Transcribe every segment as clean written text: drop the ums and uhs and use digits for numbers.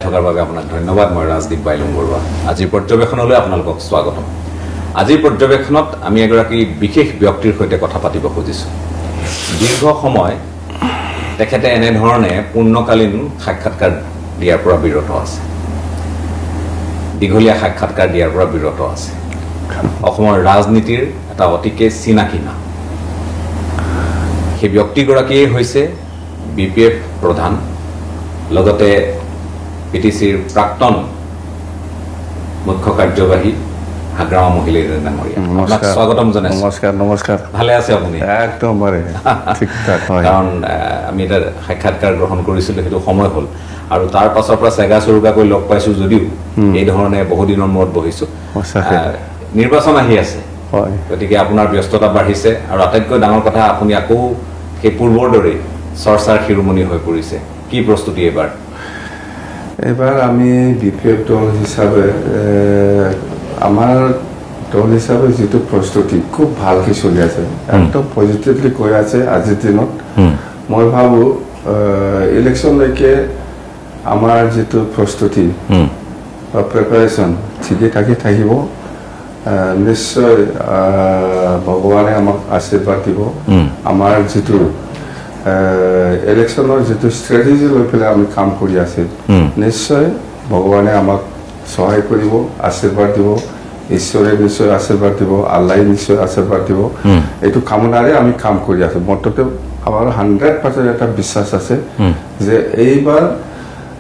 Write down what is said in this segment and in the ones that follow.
থকাৰ বাবে আপোনাক ধন্যবাদ মই ৰাজদীপ বাইলুং বৰুৱা আজিৰ পৰ্যবেক্ষণলৈ আপোনালোকক স্বাগতম আজিৰ পৰ্যবেক্ষণত আমি এগৰাকী বিশেষ ব্যক্তিৰ সৈতে কথা পাতিব খুজিছো দীৰ্ঘ সময় তেখেতে এনে ধৰণে পূৰ্ণকালীন সাক্ষাৎকাৰ দিয়াৰ পৰা বিৰত আছে দীঘলীয়া সাক্ষাৎকাৰ দিয়াৰ পৰা বিৰত আছে অসমৰ ৰাজনীতিৰ এটা অতিকে চিনাকি নাম সেই ব্যক্তিগৰাকীয়ে হৈছে বিপিএফ প্ৰধান লগতে পিটিচিৰ প্ৰাক্তন মুখ্য কাৰ্যবাহী হাগ্ৰামা মহিলাৰী ডাঙৰীয়া আপোনাক স্বাগতম জনাইছো নমস্কাৰ নমস্কাৰ ভালে আছে আপুনি একদম বাৰে ঠিক ঠাক হয় কাৰণ আমি এটা সাক্ষাৎকাৰ গ্ৰহণ কৰিছিলো সেইটো সময় হ'ল আৰু তাৰ পাছৰ পৰা চেগা চুৰুকাকৈ লগ পাইছো যদিও এই ধৰণে বহু দিনৰ মূৰত বহিছো নিৰ্বাচন আহি আছে হয় গতিকে আপোনাৰ ব্যস্ততা বাঢ়িছে আৰু আটাইতকৈ ডাঙৰ কথা আপুনি আকৌ সেই পূৰ্বৰ দৰে চৰ্চাৰ শিৰোমণি হৈ পৰিছে কি প্ৰস্তুতি এবাৰ আমি বিপিএফ দল হিচাপে আমাৰ দল হিচাপে যিটো প্ৰস্তুতি খুব ভালকৈ চলি আছে একদম পজিটিভলি কৈ আছে আজিৰ দিনত মই ভাবোঁ ইলেকশ্যনলৈকে আমাৰ যিটো প্ৰস্তুতি বা প্ৰিপাৰেশ্যন ঠিকে থাকিব নিশ্চয় ভগৱানে আমাক আশীৰ্বাদ দিব আমাৰ যিটো ইলেকশ্যনৰ যিটো ষ্ট্ৰেটেজি লৈ পেলাই আমি কাম কৰি আছো নিশ্চয় ভগৱানে আমাক সহায় কৰিব আশীৰ্বাদ দিব ঈশ্বৰে নিশ্চয় আশীৰ্বাদ দিব আল্লাই নিশ্চয় আশীৰ্বাদ দিব এইটো কামনাৰে আমি কাম কৰি আছো মততে আমাৰ 100% এটা বিশ্বাস আছে যে এইবাৰ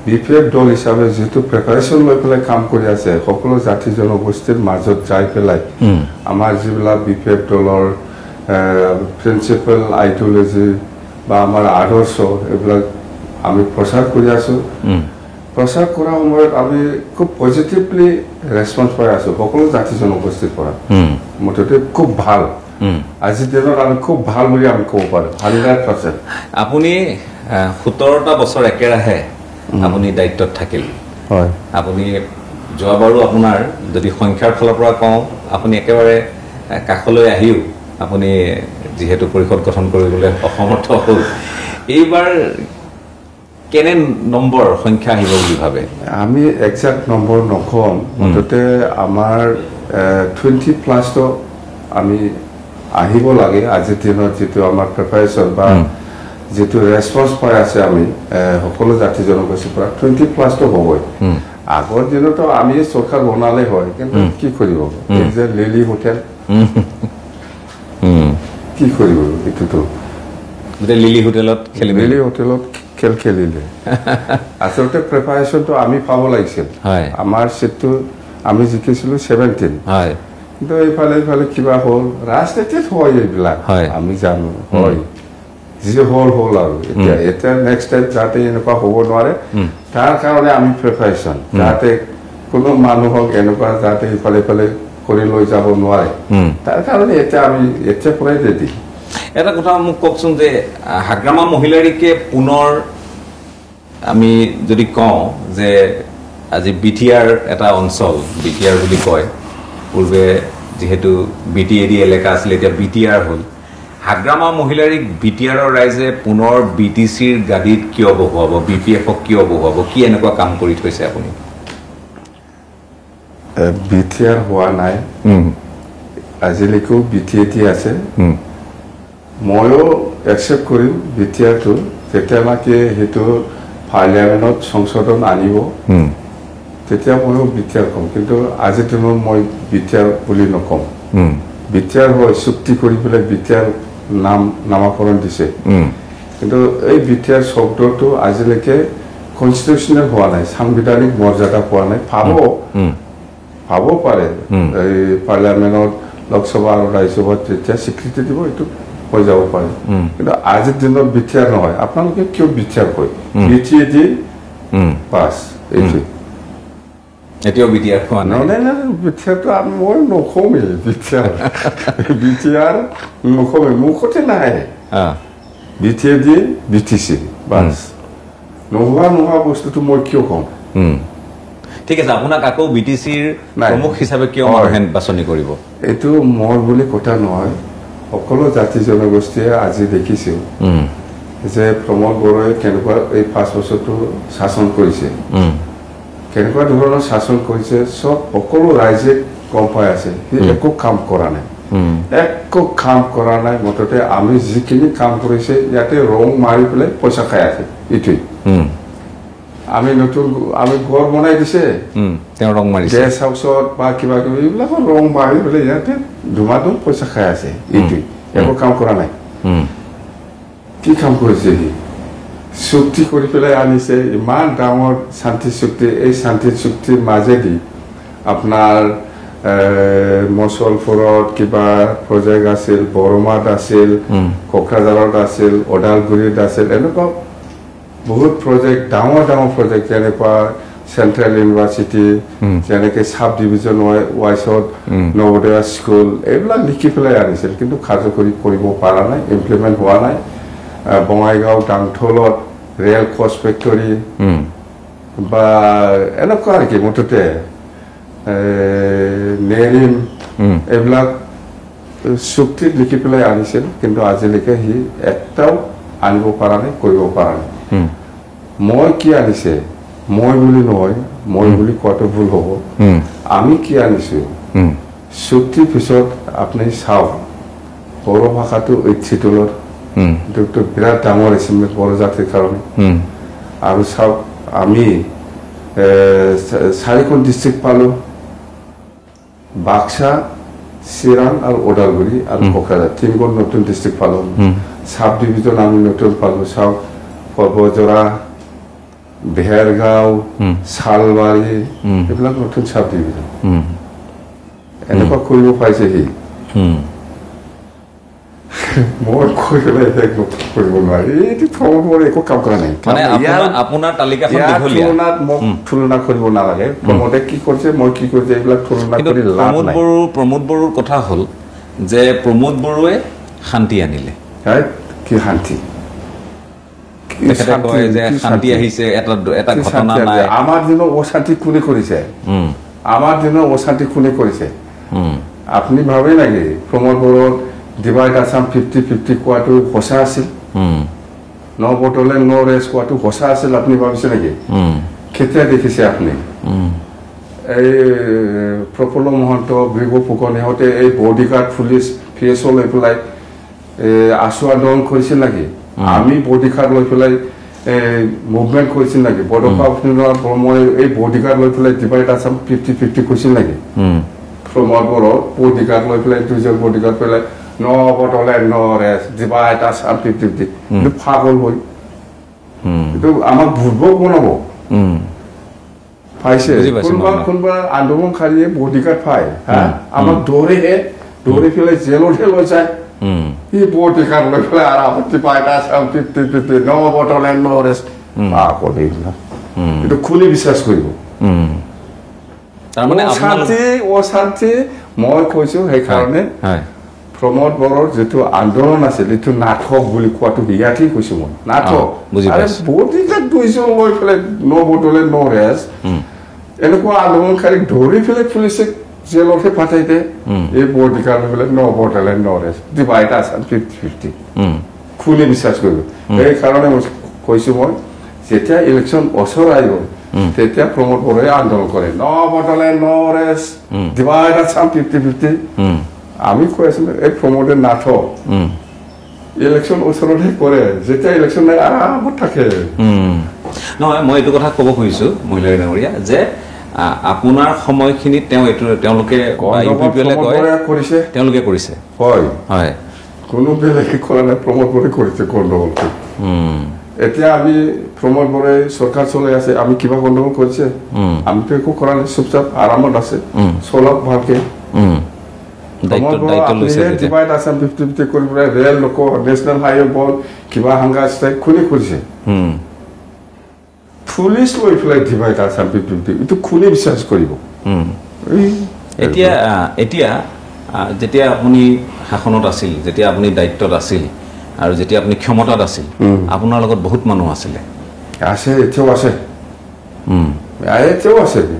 বিপিএফ দল হিচাপে যিটো প্ৰিপাৰেশ্যন লৈ পেলাই কাম কৰি আছে সকলো জাতি জনগোষ্ঠীৰ মাজত যাই পেলাই আমাৰ যিবিলাক বিপিএফ দলৰ প্ৰিন্সিপাল আইডিঅলজি বা আমাৰ আদৰ্শ এইবিলাক আমি প্ৰচাৰ কৰি আছো প্ৰচাৰ কৰাৰ সময়ত আমি খুব পজিটিভলি ৰেছপন্স পাই আছো সকলো জাতি জনগোষ্ঠীৰ পৰা মুঠতে খুব ভাল আজিৰ দিনত আমি খুব ভাল বুলি আমি ক'ব পাৰোঁ 100% আপুনি 17টা বছৰ একেৰাহে আপুনি দায়িত্বত থাকিল হয় আপুনি যোৱাবাৰো আপোনাৰ যদি সংখ্যাৰ ফালৰ পৰা কওঁ আপুনি একেবাৰে কাষলৈ আহিও আপুনি যিহেতু পৰিষদ গঠন কৰিবলৈ অসমৰ্থ হ'ল এইবাৰ কেনে নম্বৰ সংখ্যা আহিব বুলি ভাবে আমি একজাক্ট নম্বৰ নকম মুঠতে আমাৰ 20+ তো আমি আহিব লাগে আজিৰ দিনত যিটো আমাৰ প্ৰিপাৰেশ্যন বা যেটো ৰেসপন্স পাই আছে আমি সকলো জাতি জনগোষ্ঠীৰ পৰা 20+ তো হ'বই আগৰ দিনতো আমি সৰকাৰ বনালে হয় কিন্তু কি কৰিব এই যে লিলি হোটেল কি কৰিব এটো লিলি হোটেলত খেল খেলিলে আসলতে প্ৰিপাৰেশ্যন তো আমি পাব লাগিছিল আমাৰ সিটটো আমি জিকিছিলো 17 হয় কিন্তু এইফালে কিবা হ'ল ৰাজনীতিত হয় এইবিলাক আমি জানো হয় যে হল আৰু এটা নেক্সট টাইম যাতে এনেকুৱা হ'ব নোৱাৰে তাৰ কাৰণে আমি প্ৰিপাৰেশ্যন যাতে কোনো মানুহক এনেকুৱা যাতে ইফালে কৰি লৈ যাব নোৱাৰে তাৰ কাৰণে এটা আমি এটা পৰাই ৰেডি এটা কথা মোক কওকচোন যে হাগ্ৰামা মহিলাৰীকে পুনৰ আমি যদি কওঁ যে আজি বিটিআৰ এটা অঞ্চল বিটিআৰ বুলি কয় পূৰ্বে যেহেতু বিটিএডি এলেকা আছিল এতিয়া বিটিআৰ হ'ল হাগ্ৰামা মহিলাৰীক বিটিআৰৰ ৰাইজে পুনৰ বিটিচিৰ গাদীত কিয় বহুৱাব বিপিএফক কিয় বহুৱাব কি এনেকুৱা কাম কৰি থৈছে আপুনি বিটিআৰ হোৱা নাই আজিলৈকেও বিটিএডি আছে ময়ো একচেপ্ট কৰিম বিটিআৰটো যেতিয়ালৈকে সেইটো পাৰ্লিয়ামেণ্টত সংশোধন আনিব তেতিয়া ময়ো বিটিআৰ ক'ম কিন্তু আজিৰ দিনত মই বিটিআৰ বুলি নক'ম বিটিআৰ হয় চুক্তি কৰি পেলাই বিটিআৰ নামাকৰণ দিছে কিন্তু এই বিটিআৰ শব্দটো আজিলৈকে কনষ্টিটিউচনেল হোৱা নাই সাংবিধানিক মৰ্যাদা পোৱা নাই পাব পাৰে এই পাৰ্লিয়ামেণ্টত লোকসভা আৰু ৰাজ্যসভাত যেতিয়া স্বীকৃতি দিব এইটো হৈ যাব পাৰে কিন্তু আজিৰ দিনত বিটিআৰ নহয় আপোনালোকে কিয় বিটিআৰ কয় বিটিএডি পাছ এইটো এতিয়াও বিটিআৰ খোৱা নাই বিটিআৰটো মই নকমেই বিটিআৰ নকমেই মুখতে নাই বিটিএডি বিটিচি বাছ নোহোৱা বস্তুটো মই কিয় ক'ম ঠিক আছে আপোনাক আকৌ বিটিচিৰ প্ৰমুখ হিচাপে কিয় বাছনি কৰিব এইটো মোৰ বুলি কথা নহয় সকলো জাতি জনগোষ্ঠীয়ে আজি দেখিছে যে প্ৰমোদ বড়োৱে কেনেকুৱা এই 5 বছৰটো শাসন কৰিছে কেনেকুৱা ধৰণৰ শাসন কৰিছে সব সকলো ৰাইজে গম পাই আছে একো কাম কৰা নাই একো কাম কৰা নাই মুঠতে আমি যিখিনি কাম কৰিছে ইয়াতে ৰং মাৰি পেলাই পইচা খাই আছে এইটোৱেই আমি নতুন আমি ঘৰ বনাই দিছে তেওঁ ৰং মাৰিছে গেছ হাউচত বা কিবা কিবি এইবিলাকত ৰং মাৰি পেলাই ইয়াতে ধুমাধুম পইচা খাই আছে এইটোৱেই একো কাম কৰা নাই কি কাম কৰিছে সি চুক্তি কৰি পেলাই আনিছে ইমান ডাঙৰ শান্তি চুক্তি এই শান্তি চুক্তিৰ মাজেদি আপোনাৰ মচলপুৰত কিবা প্ৰজেক্ট আছিল বৰমাত আছিল কোকৰাঝাৰত আছিল ওদালগুৰিত আছিল এনেকুৱা বহুত প্ৰজেক্ট ডাঙৰ ডাঙৰ প্ৰজেক্ট যেনেকুৱা চেণ্ট্ৰেল ইউনিভাৰ্চিটি যেনেকৈ চাব ডিভিজন ৱাইজত নৱোদয়া স্কুল এইবিলাক লিখি পেলাই আনিছিল কিন্তু কাৰ্যকৰী কৰিব পৰা নাই ইমপ্লিমেণ্ট হোৱা নাই বঙাইগাঁও ডাংথলত ৰেল কচ ফেক্টৰী বা এনেকুৱা আৰু কি মুঠতে নেৰিম এইবিলাক চুক্তিত লিখি পেলাই আনিছিল কিন্তু আজিলৈকে সি একটাও আনিব পৰা নাই কৰিব পৰা নাই মই কি আনিছে মই বুলি নহয় মই বুলি কোৱাটো ভুল হ'ব আমি কি আনিছো চুক্তিৰ পিছত আপুনি চাওক বড়ো ভাষাটো 8 চিটুলত এইটো বিৰাট ডাঙৰ এচিভমেণ্ট বড়ো জাতিৰ কাৰণে আৰু চাওক আমি 4খন ডিষ্ট্ৰিক্ট পালোঁ বাক্সা চিৰাং আৰু ওদালগুৰি আৰু কোকৰাঝাৰ 3খন নতুন ডিষ্ট্ৰিক্ট পালোঁ চাব ডিভিজন আমি নতুন পালোঁ চাওক পৰ্বজৰা ভেৰগাঁও শালবাৰী এইবিলাক নতুন চাব ডিভিজন এনেকুৱা কৰিব পাইছে সি মই কৈ পেলাই কৰিব নোৱাৰি এইটো প্ৰমোদ একো কাম কৰা নাই আপোনাৰ তালিকাখন মোক তুলনা কৰিব নালাগে প্ৰমোদে কি কৰিছে মই কি কৰিছে এইবিলাক তুলনা কৰি লাভ নাই প্ৰমোদ বড়োৰ কথা হ'ল যে প্ৰমোদ বড়োৱে শান্তি আনিলে কি শান্তি শান্তি আহিছে এটা ঘটনা নাই আমাৰ দিনৰ অশান্তি কোনে কৰিছে আমাৰ দিনৰ অশান্তি কোনে কৰিছে আপুনি ভাবে নেকি প্ৰমোদ বড়োৰ ডিভাইড আছাম 50-50 কোৱাটো সঁচা আছিল নো বটলেণ্ড নো ৰেছ কোৱাটো সঁচা আছিল আপুনি ভাবিছে নেকি কেতিয়া দেখিছে আপুনি এই প্ৰফুল্ল মহন্ত বিভু ফুকন ইহঁতে এই বডিগাৰ্ড পুলিচ PSO লৈ পেলাই আশু আন্দোলন কৰিছিল নেকি আমি বডিগাৰ্ড লৈ পেলাই মুভমেণ্ট কৰিছিল নেকি বডোফা মই এই বডিগাৰ্ড লৈ পেলাই ডিভাইড আছাম 50-50 কৈছিল নেকি প্ৰমোদ বড়ো বডিগাৰ্ড লৈ পেলাই 2জন বডিগাৰ্ড পেলাই নো বটলেণ্ড নো ৰেছ ডিভাইড আছাম 50-50 এইটো পাগল হৈ এইটো আমাক ভুলবক বনাব পাইছে কোনোবা আন্দোলনকাৰীয়ে বডিগাৰ্ড পায় আমাক দৌৰি পেলাই জেলতহে লৈ যায় সি বডিগাৰ্ড লৈ পেলাই আৰামত ডিভাইড আছাম 50-50 নো বটলেণ্ড নো ৰেছ পাগল এইবিলাক এইটো খুলি বিশ্বাস কৰিব তাৰমানে অশান্তি মই কৈছো সেইকাৰণে প্ৰমোদ বড়োৰ যিটো আন্দোলন আছিল এইটো নাটক বুলি কোৱাটো ইয়াতেই কৈছো মই নাটক বডিগাৰ্ড 2জন লৈ পেলাই নো বটলেণ্ড নো ৰেছ এনেকুৱা আন্দোলনকাৰীক ধৰি পেলাই পুলিচে জেলতহে পাঠাই দিয়ে এই বডিগাৰ্ড লৈ পেলাই নো বটলেণ্ড নো ৰেছ ডিভাইড আছাম 50-50 খুলি বিশ্বাস কৰিব সেইকাৰণে কৈছো মই যেতিয়া ইলেকশ্যন ওচৰ আহিব তেতিয়া প্ৰমোদ বড়োৱে আন্দোলন কৰে নো বটলেণ্ড নো ৰেছ ডিভাইড আছাম 50-50 আমি কৈ আছিলো এই প্ৰমোদে নাটক ইলেকশ্যন ওচৰতহে কৰে যেতিয়া ইলেকশ্যন নাই আৰামত থাকে নহয় মই এইটো কথা ক'ব খুজিছো মহিলা ডাঙৰীয়া যে আপোনাৰ সময়খিনিত তেওঁলোকে কৰিছে হয় কোনো বেলেগে কৰা নাই প্ৰমোদ বড়োৱে কৰিছে গণ্ডগোলটো এতিয়া আমি প্ৰমোদ বড়োৱে চৰকাৰ চলাই আছে আমি কিবা গণ্ডগোল কৰিছে আমিতো একো কৰা নাই চুপচাপ আৰামত আছে চলক ভালকে ডিভাইড আছাম 50-50 কৰি পেলাই ৰেল লোক নেশ্যনেল হাইৱে বল কিবা হাংগা ষ্ট্ৰাইক কোনে কৰিছে পুলিচ লৈ পেলাই ডিভাইড আছাম 50-50 এইটো কোনে বিশ্বাস কৰিব এতিয়া যেতিয়া আপুনি শাসনত আছিল যেতিয়া আপুনি দায়িত্বত আছিল আৰু যেতিয়া আপুনি ক্ষমতাত আছিল আপোনাৰ লগত বহুত মানুহ আছিলে এতিয়াও আছে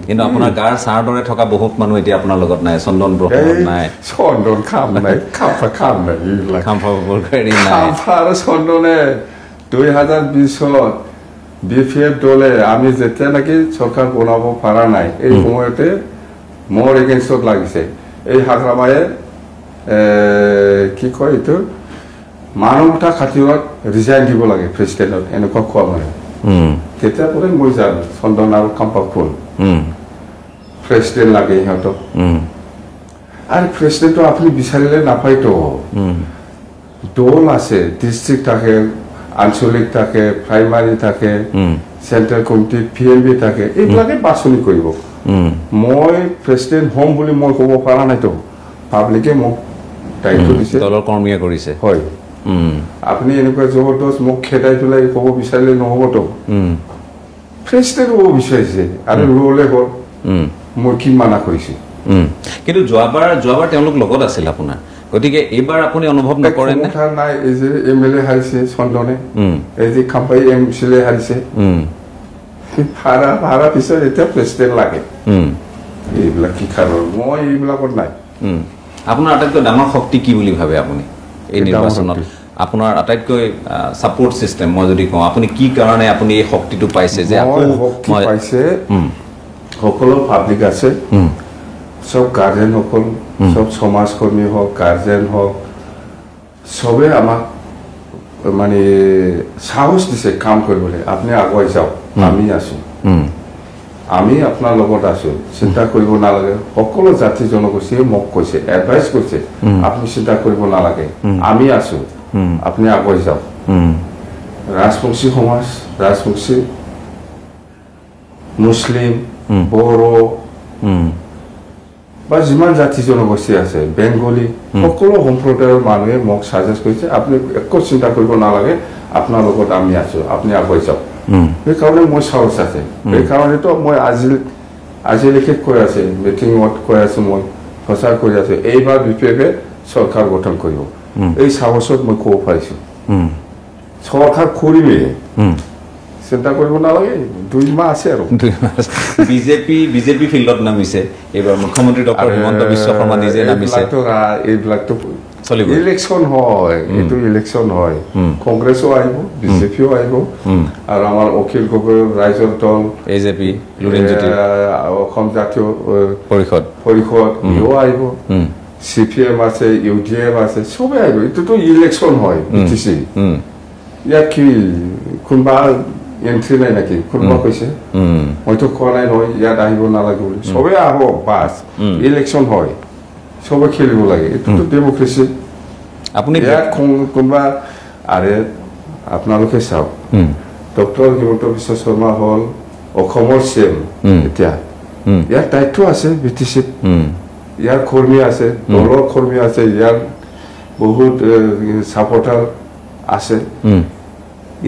কিন্তু আপোনাৰ গাৰ ছাৰ দৰে থকা বহুত মানুহ এতিয়া আপোনাৰ লগত নাই চন্দন ব্ৰহ্মত নাই চন্দন খাম নাই চন্দনে 2020 BPF দলে আমি যেতিয়া নাকি চৰকাৰ বনাব পৰা নাই এই সময়তে মোৰ এগেইনষ্টত লাগিছে এই হাগ্ৰামায়ে কি কয় এইটো মানৱতা খাতিৰত ৰিজাইন দিব লাগে প্ৰেচিডেণ্টত এনেকুৱা কোৱা মানে তেতিয়া পৰে মই জানো চন্দন আৰু কাম্পাফুল প্ৰেচিডেণ্ট লাগে সিহঁতক আৰু প্ৰেচিডেণ্টটো আপুনি বিচাৰিলে নাপায়তো দল আছে ডিষ্ট্ৰিক্ট থাকে আঞ্চলিক থাকে প্ৰাইমাৰী থাকে চেণ্ট্ৰেল কমিটি PMB থাকে এইবিলাকে বাছনি কৰিব মই প্ৰেচিডেণ্ট হ'ম বুলি মই ক'ব পৰা নাইতো পাব্লিকে মোক দায়িত্ব দিছে দলৰ কৰ্মীয়ে কৰিছে হয় আপুনি এনেকুৱা জবৰদস্ত মোক খেদাই পেলাই ক'ব বিচাৰিলে নহ'বতো প্ৰেচিডেণ্ট হ'ব বিচাৰিছে আৰু ল'লে হ'ল মই কি মানা কৰিছোঁ কিন্তু যোৱাবাৰ তেওঁলোক লগত আছিল আপোনাৰ গতিকে এইবাৰ আপুনি অনুভৱ নকৰে নে নাই এই যে MLA হাৰিছে চন্দনে এই যে খাম্পাই MCLA হাৰিছে ভাড়া পিছত এতিয়া প্ৰেচিডেণ্ট লাগে এইবিলাক কি কাৰণ মই এইবিলাকত নাই আপোনাৰ আটাইতকৈ ডাঙৰ শক্তি কি বুলি ভাবে আপুনি এই নিৰ্বাচনত আপোনাৰ আটাইতকৈ সাপোৰ্ট সিস্টেম মই যদি কওঁ আপুনি কি কাৰণে আপুনি এই শক্তিটো পাইছে যে শক্তি পাইছে সকলো পাব্লিক আছে সব গাৰ্জেন সকল সব সমাজকৰ্মী হওক গাৰ্জেন হওক সবে আমাক মানে সাহস দিছে কাম কৰিবলৈ আপুনি আগুৱাই যাওক আমি আছো আমি আপোনাৰ লগত আছো চিন্তা কৰিব নালাগে সকলো জাতি জনগোষ্ঠীয়ে মোক কৈছে এডভাইচ কৰিছে আপুনি চিন্তা কৰিব নালাগে আমি আছো আপুনি আগুৱাই যাওক ৰাজবংশী সমাজ ৰাজবংশী মুছলিম বড়ো বা যিমান জাতি জনগোষ্ঠী আছে বেংগলী সকলো সম্প্ৰদায়ৰ মানুহে মোক সাজেষ্ট কৰিছে আপুনি একো চিন্তা কৰিব নালাগে আপোনাৰ লগত আমি আছো আপুনি আগুৱাই যাওক সেইকাৰণে মই সাহস আছে সেইকাৰণেতো মই আজিলৈকে কৈ আছে মিটিঙত কৈ আছো মই প্ৰচাৰ কৰি আছো এইবাৰ BPF-এ চৰকাৰ গঠন কৰিব এই সাহসত মই ক'ব পাৰিছোঁ চৰকাৰ কৰিমেই চিন্তা কৰিব নালাগে 2 মাহ আছে আৰু বিজেপি ফিল্ডত নামিছে এইবাৰ মুখ্যমন্ত্ৰী ডক্টৰ হিমন্ত বিশ্ব শৰ্মা নিজে নামিছে এইবিলাকতো ইলেকশ্যন হয় এইটো ইলেকশ্যন হয় কংগ্ৰেছো আহিব বিজেপিও আহিব আৰু আমাৰ অখিল গগৈ ৰাইজৰ দল AJP অসম জাতীয় পৰিষদ ইও আহিব CPM আছে UDF আছে সবে আহিব এইটোতো ইলেকশ্যন হয় BTC ইয়াত কি কোনোবা এন্ট্ৰি নাই নেকি কোনোবা কৈছে মইতো কোৱা নাই নহয় ইয়াত আহিব নালাগে বুলি সবে আহক বাছ ইলেকশ্যন হয় সবে খেলিব লাগে এইটোতো ডেমক্ৰেচি আপুনি ইয়াত কোনোবা আৰে আপোনালোকে চাওক ডক্টৰ হিমন্ত বিশ্ব শৰ্মা হ'ল অসমৰ CM এতিয়া ইয়াৰ দায়িত্ব আছে BTC-ত ইয়াৰ কৰ্মী আছে দলৰ কৰ্মী আছে ইয়াৰ বহুত ছাপৰ্টাৰ আছে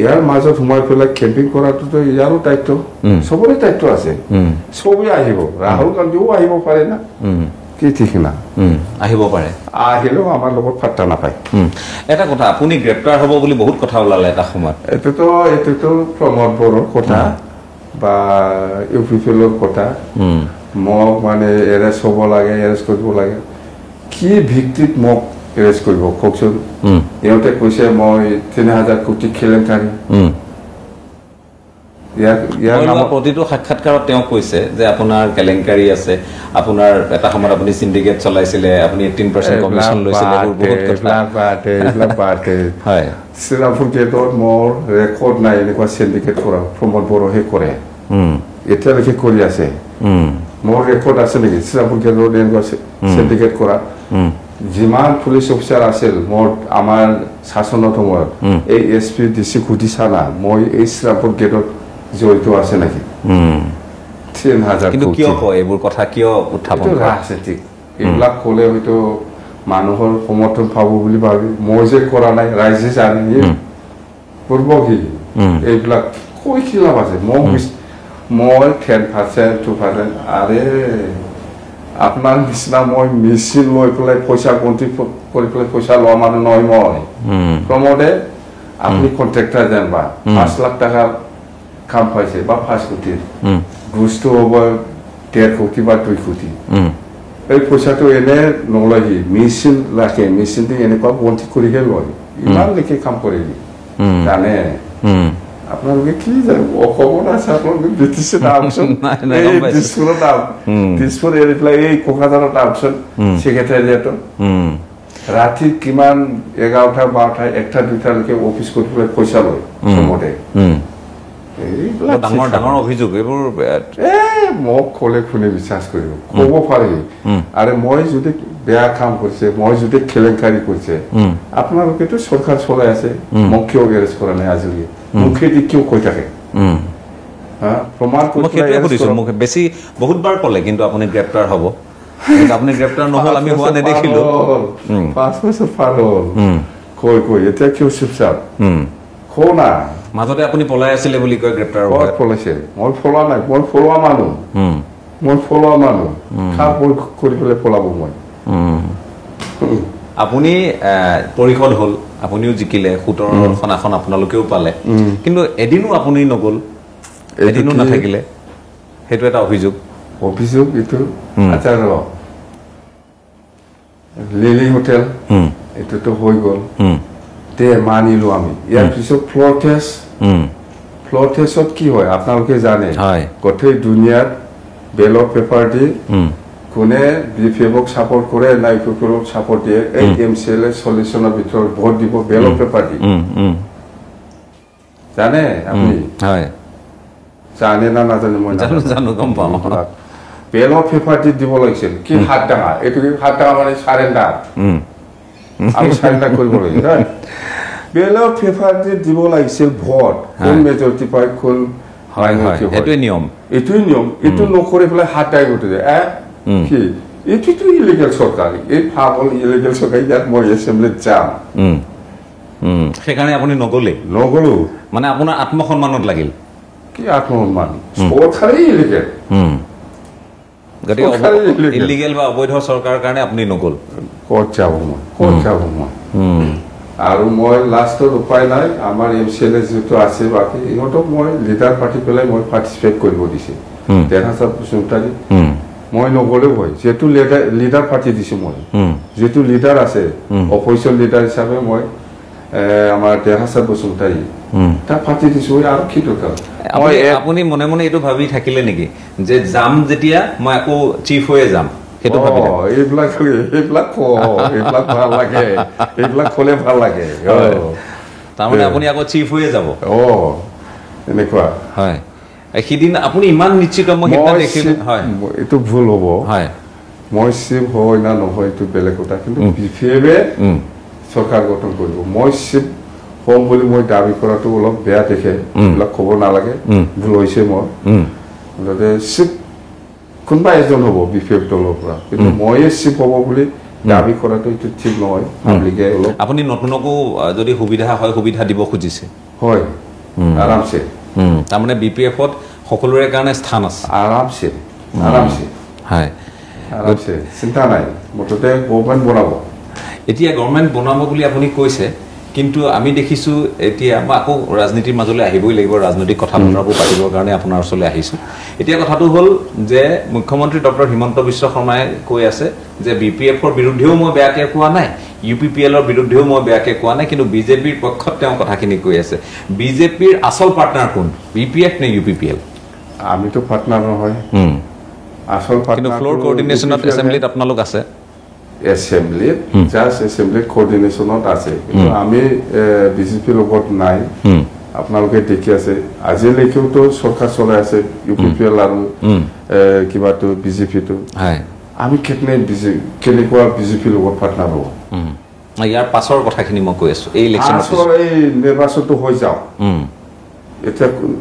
ইয়াৰ মাজত সোমাই পেলাই কেম্পিং কৰাটোতো ইয়াৰো দায়িত্ব সবৰে দায়িত্ব আছে সবে আহিব ৰাহুল গান্ধীও আহিব পাৰে না কি ঠিক না আহিব পাৰে আহিলেও আমাৰ লগত ফাট্টা নাপায় এটা কথা আপুনি গ্ৰেপ্তাৰ হ'ব বুলি বহুত কথা ওলালে এটা সময়ত এইটোতো প্ৰমোদ বড়োৰ কথা বা UPPৰ কথা মোক মানে এৰেষ্ট হ'ব লাগে এৰেষ্ট কৰিব লাগে কি ভিত্তিত মোক এৰেষ্ট কৰিব কওকচোন ইহঁতে কৈছে মই 3000 কোটি কেলেংকাৰী প্ৰতিটো সাক্ষাৎকাৰত তেওঁ কৈছে যে আপোনাৰ কেলেংকাৰী আছে আপোনাৰ এটা সময়ত আপুনি সিন্ডিকেট চলাইছিলে আপুনি 18% কমিশন লৈছিলে বহুত হয় শ্ৰীৰামপুৰ গেটত মোৰ ৰেকৰ্ড নাই এনেকুৱা সিন্ডিকেট কৰা প্ৰমোদ বড়োহে কৰে এতিয়ালৈকে কৰি আছে মোৰ ৰেকৰ্ড আছে নেকি শ্ৰীৰামপুৰ গেটত এনেকুৱা সিন্ডিকেট কৰা যিমান পুলিচ অফিচাৰ আছিল মোৰ আমাৰ শাসনৰ সময়ত এই SP DC সুধিছা না মই এই শ্ৰীৰামপুৰ গেটত জড়িত আছে নাকি 3000 কিন্তু কিয় কয় এইবোৰ কথা কিয় উত্থাপন কৰে ৰাজনীতিক এইবিলাক ক'লে হয়তো মানুহৰ সমৰ্থন পাব বুলি ভাবি মই যে কৰা নাই ৰাইজে জানি কৰিব কি এইবিলাক কৈ কি লাভ আছে মই 10% 2% আৰে আপোনাৰ নিচিনা মই মেচিন লৈ পেলাই পইচা গন্তি কৰি পেলাই পইচা লোৱা মানুহ নহয় মই প্ৰমোদে আপনি কন্ট্রাক্টর দেন বা 5 লাখ টাকা কাম পাইছে বা 5 কোটির ঘুষটো হ'ব 1.5 কোটি বা 2 কোটি এই পইচাটো এনে নলহি মেচিন লাগে মেচিন দি এনেকুৱা বন্তি কৰিহে লয় ইমান লেখে কাম কৰিলি জানে আপোনালোকে কি জানো অসমত আছে আপোনালোকে ব্ৰিটিছে তাৰপিছত দিছপুৰৰ নাম দিছপুৰ এৰি পেলাই এই কোকৰাঝাৰৰ তাৰপিছত ছেক্ৰেটাৰিয়েটত ৰাতি কিমান 11টা 12টা 1টা 2টালৈকে অফিচ কৰি পেলাই পইচা লয় চবতে ডাঙৰ ডাঙৰ অভিযোগ এইবোৰ মোক ক'লে কোনে বিশ্বাস কৰিব ক'ব পাৰি আৰু মই যদি বেয়া কাম কৰিছে মই যদি খেলেংকাৰী কৰিছে আপোনালোকেতো চৰকাৰ চলাই আছে মোক কিয় এৰেষ্ট কৰা নাই আজিলৈকে মুখেদি কিয় কৈ থাকে প্ৰমাণ মোক বেছি বহুতবাৰ ক'লে কিন্তু আপুনি গ্ৰেপ্তাৰ হ'ব আপুনি গ্ৰেপ্তাৰ নহ'ল আমি হোৱা নেদেখিলো 5 বছৰ পাৰ হ'ল কৈ এতিয়া কিয় চুপচাপ কওঁ না মাজতে আপুনি পলাই আছিলে বুলি কয় গ্ৰেপ্তাৰ হোৱা পলাইছে মই পলোৱা নাই মই পলোৱা মানুহ খাপ কৰি পেলাই পলাব মই আপুনি পৰিষদ হ'ল আপুনিও জিকিলে 17খন আসন আপোনালোকেও পালে কিন্তু এদিনো আপুনি নগ'ল এদিনো নাথাকিলে সেইটো এটা অভিযোগ এইটো আচ্ছা ৰ লিলি হোটেল এইটোতো হৈ গ'ল তে মানিলো আমি ইয়াৰ পিছত ফ্ল'ৰ টেষ্টত কি হয় আপোনালোকে জানে গোটেই দুনিয়াত বেলট পেপাৰ দি কোনে বিপিএফক ছাপোৰ্ট কৰে না ইউপিএফক ছাপোৰ্ট দিয়ে এই এমচিএলএ 40 চনৰ ভিতৰত ভোট দিব বেলট পেপাৰ দি জানে আপুনি জানে না নাজানে মই জানো গম পাওঁ বেলট পেপাৰ দি দিব লাগিছিল কি হাত ডাঙা এইটো হাত ডাঙা মানে চাৰেণ্ডাৰ আমি চাৰেণ্ডাৰ কৰিব লাগিব বেলট পেপাৰ দি দিব লাগিছিল ভোট কোন মেজৰিটি পায় কোন এইটোৱে নিয়ম এইটো নকৰি পেলাই হাত ডাঙি উঠি যায় কি এইটোতো ইলিগেল চৰকাৰ এই ফাগল ইলিগেল চৰকাৰ ইয়াত মই এছেম্বলিত যাম সেইকাৰণে আপুনি নগ'লো মানে আপোনাৰ আত্মসন্মানত লাগিল কি আত্মসন্মান চৰকাৰেই ইলিগেল গতিকে ইলিগেল বা অবৈধ চৰকাৰৰ কাৰণে আপুনি নগ'ল ক'ত যাব মই আৰু মই লাষ্টত উপায় নাই আমাৰ এমচিএলএ যিটো আছে বাকী ইহঁতক মই লিডাৰ পাতি পেলাই মই পাৰ্টিচিপেট কৰিব দিছে 10,000 বছুমতাৰী মই নগ'লেও হয় যিহেতু লিডাৰ পাতি দিছো মই যিটো লিডাৰ আছে অপজিশ্যন লিডাৰ হিচাপে মই আমাৰ 10,000 বছুমতাৰী তাক পাতি দিছো আৰু কি দৰকাৰ আপুনি মনে মনে এইটো ভাবি থাকিলে নেকি যে যাম যেতিয়া মই আকৌ চিফ হৈয়ে যাম সেইটো ভাবিলে এইবিলাক ভাল লাগে এইবিলাক ক'লে ভাল লাগে তাৰমানে আপুনি আকৌ চিফ হৈয়ে যাব এনেকুৱা হয় সিদিন আপুনি ইমান নিশ্চিত মই দেখিলো হয় এইটো ভুল হ'ব মই চিফ হয় না নহয় এইটো বেলেগ কথা কিন্তু বিপিএফে চৰকাৰ গঠন কৰিব মই চিফ হ'ম বুলি মই দাবী কৰাটো অলপ বেয়া দেখে এইবিলাক ক'ব নালাগে ভুল হৈছে মোৰ মুঠতে চিফ কোনোবা এজন হ'ব বিপিএফ দলৰ পৰা কিন্তু ময়ে চিফ হ'ব বুলি দাবী কৰাটো এইটো ঠিক নহয় পাব্লিকে অলপ আপুনি নতুনকো যদি সুবিধা দিব খুজিছে হয় আৰামছে তাৰমানে বিপিএফত সকলোৰে কাৰণে স্থান আছে আৰামছে হয় চিন্তা নাই মুঠতে গভৰ্ণমেণ্ট বনাব এতিয়া গভৰ্ণমেণ্ট বনাব বুলি আপুনি কৈছে কিন্তু আমি দেখিছো এতিয়া মই আকৌ ৰাজনীতিৰ মাজলৈ আহিবই লাগিব ৰাজনৈতিক কথা বতৰাবোৰ পাতিবৰ কাৰণে আপোনাৰ ওচৰলৈ আহিছো এতিয়া কথাটো হ'ল যে মুখ্যমন্ত্ৰী ডক্টৰ হিমন্ত বিশ্ব শৰ্মাই কৈ আছে যে বিপিএফৰ বিৰুদ্ধেও মই বেয়াকে কোৱা নাই ইউপিপিএলৰ বিৰুদ্ধেও মই বেয়াকে কোৱা নাই কিন্তু বিজেপিৰ পক্ষত তেওঁ কথাখিনি কৈ আছে বিজেপিৰ আসল পাৰ্টনাৰ কোন বিপিএফ নে ইউপিপিএল আমিতো পাৰ্টনাৰ নহয় আসল পাৰ্টনাৰ কিন্তু ফ্লোৰ কোঅৰ্ডিনেশ্যনত এছেম্বলিত আপোনালোক আছে এছেম্বলিত জাষ্ট এছেম্বলিত কোঅৰ্ডিনেশ্যনত আছে কিন্তু আমি বিজেপিৰ লগত নাই আপোনালোকে দেখি আছে আজিলৈকেওতো চৰকাৰ চলাই আছে ইউপিপিএল আৰু কিবাটো বিজেপিটো আমি কেনেকুৱা বিজেপিৰ লগত পাৰ্টনাৰ হ'ব ইয়াৰ পাছৰ কথাখিনি মই কৈ আছো এই নিৰ্বাচনটো হৈ যাওক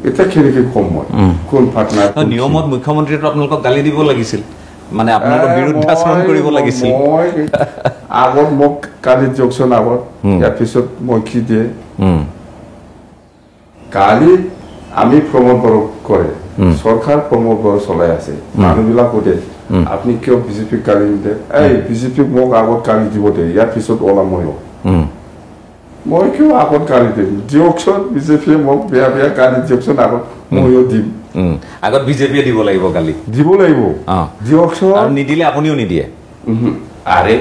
এতিয়া কেনেকৈ কম মই কোন পাৰ্টনাৰ নিয়মত মুখ্যমন্ত্ৰীটো আপোনালোকক গালি দিব লাগিছিল মানে আপোনালোকৰ বিৰুদ্ধাচৰণ কৰিব লাগিছিল মই আগত মোক কালি জকচন আগত ইয়াৰ পিছত মই কি দিয়ে কালি আমি প্ৰমোদ বড়ো কৰে চৰকাৰ প্ৰমোদ বড়ো চলাই আছে মানুহবিলাক সোধে আপুনি কিয় বিজেপিক গালি নিদিয়ে এই বিজেপিক মোক আগত গালি দিব দে ইয়াৰ পিছত ওলাম মই কিয় আগত গালি দিম দিয়কচোন বিজেপিয়ে মোক বেয়া গালি দিয়কচোন আগত ময়ো দিম আগত বিজেপিয়ে দিব লাগিব গালি দিয়কচোন আৰু নিদিলে আপুনিও নিদিয়ে আৰে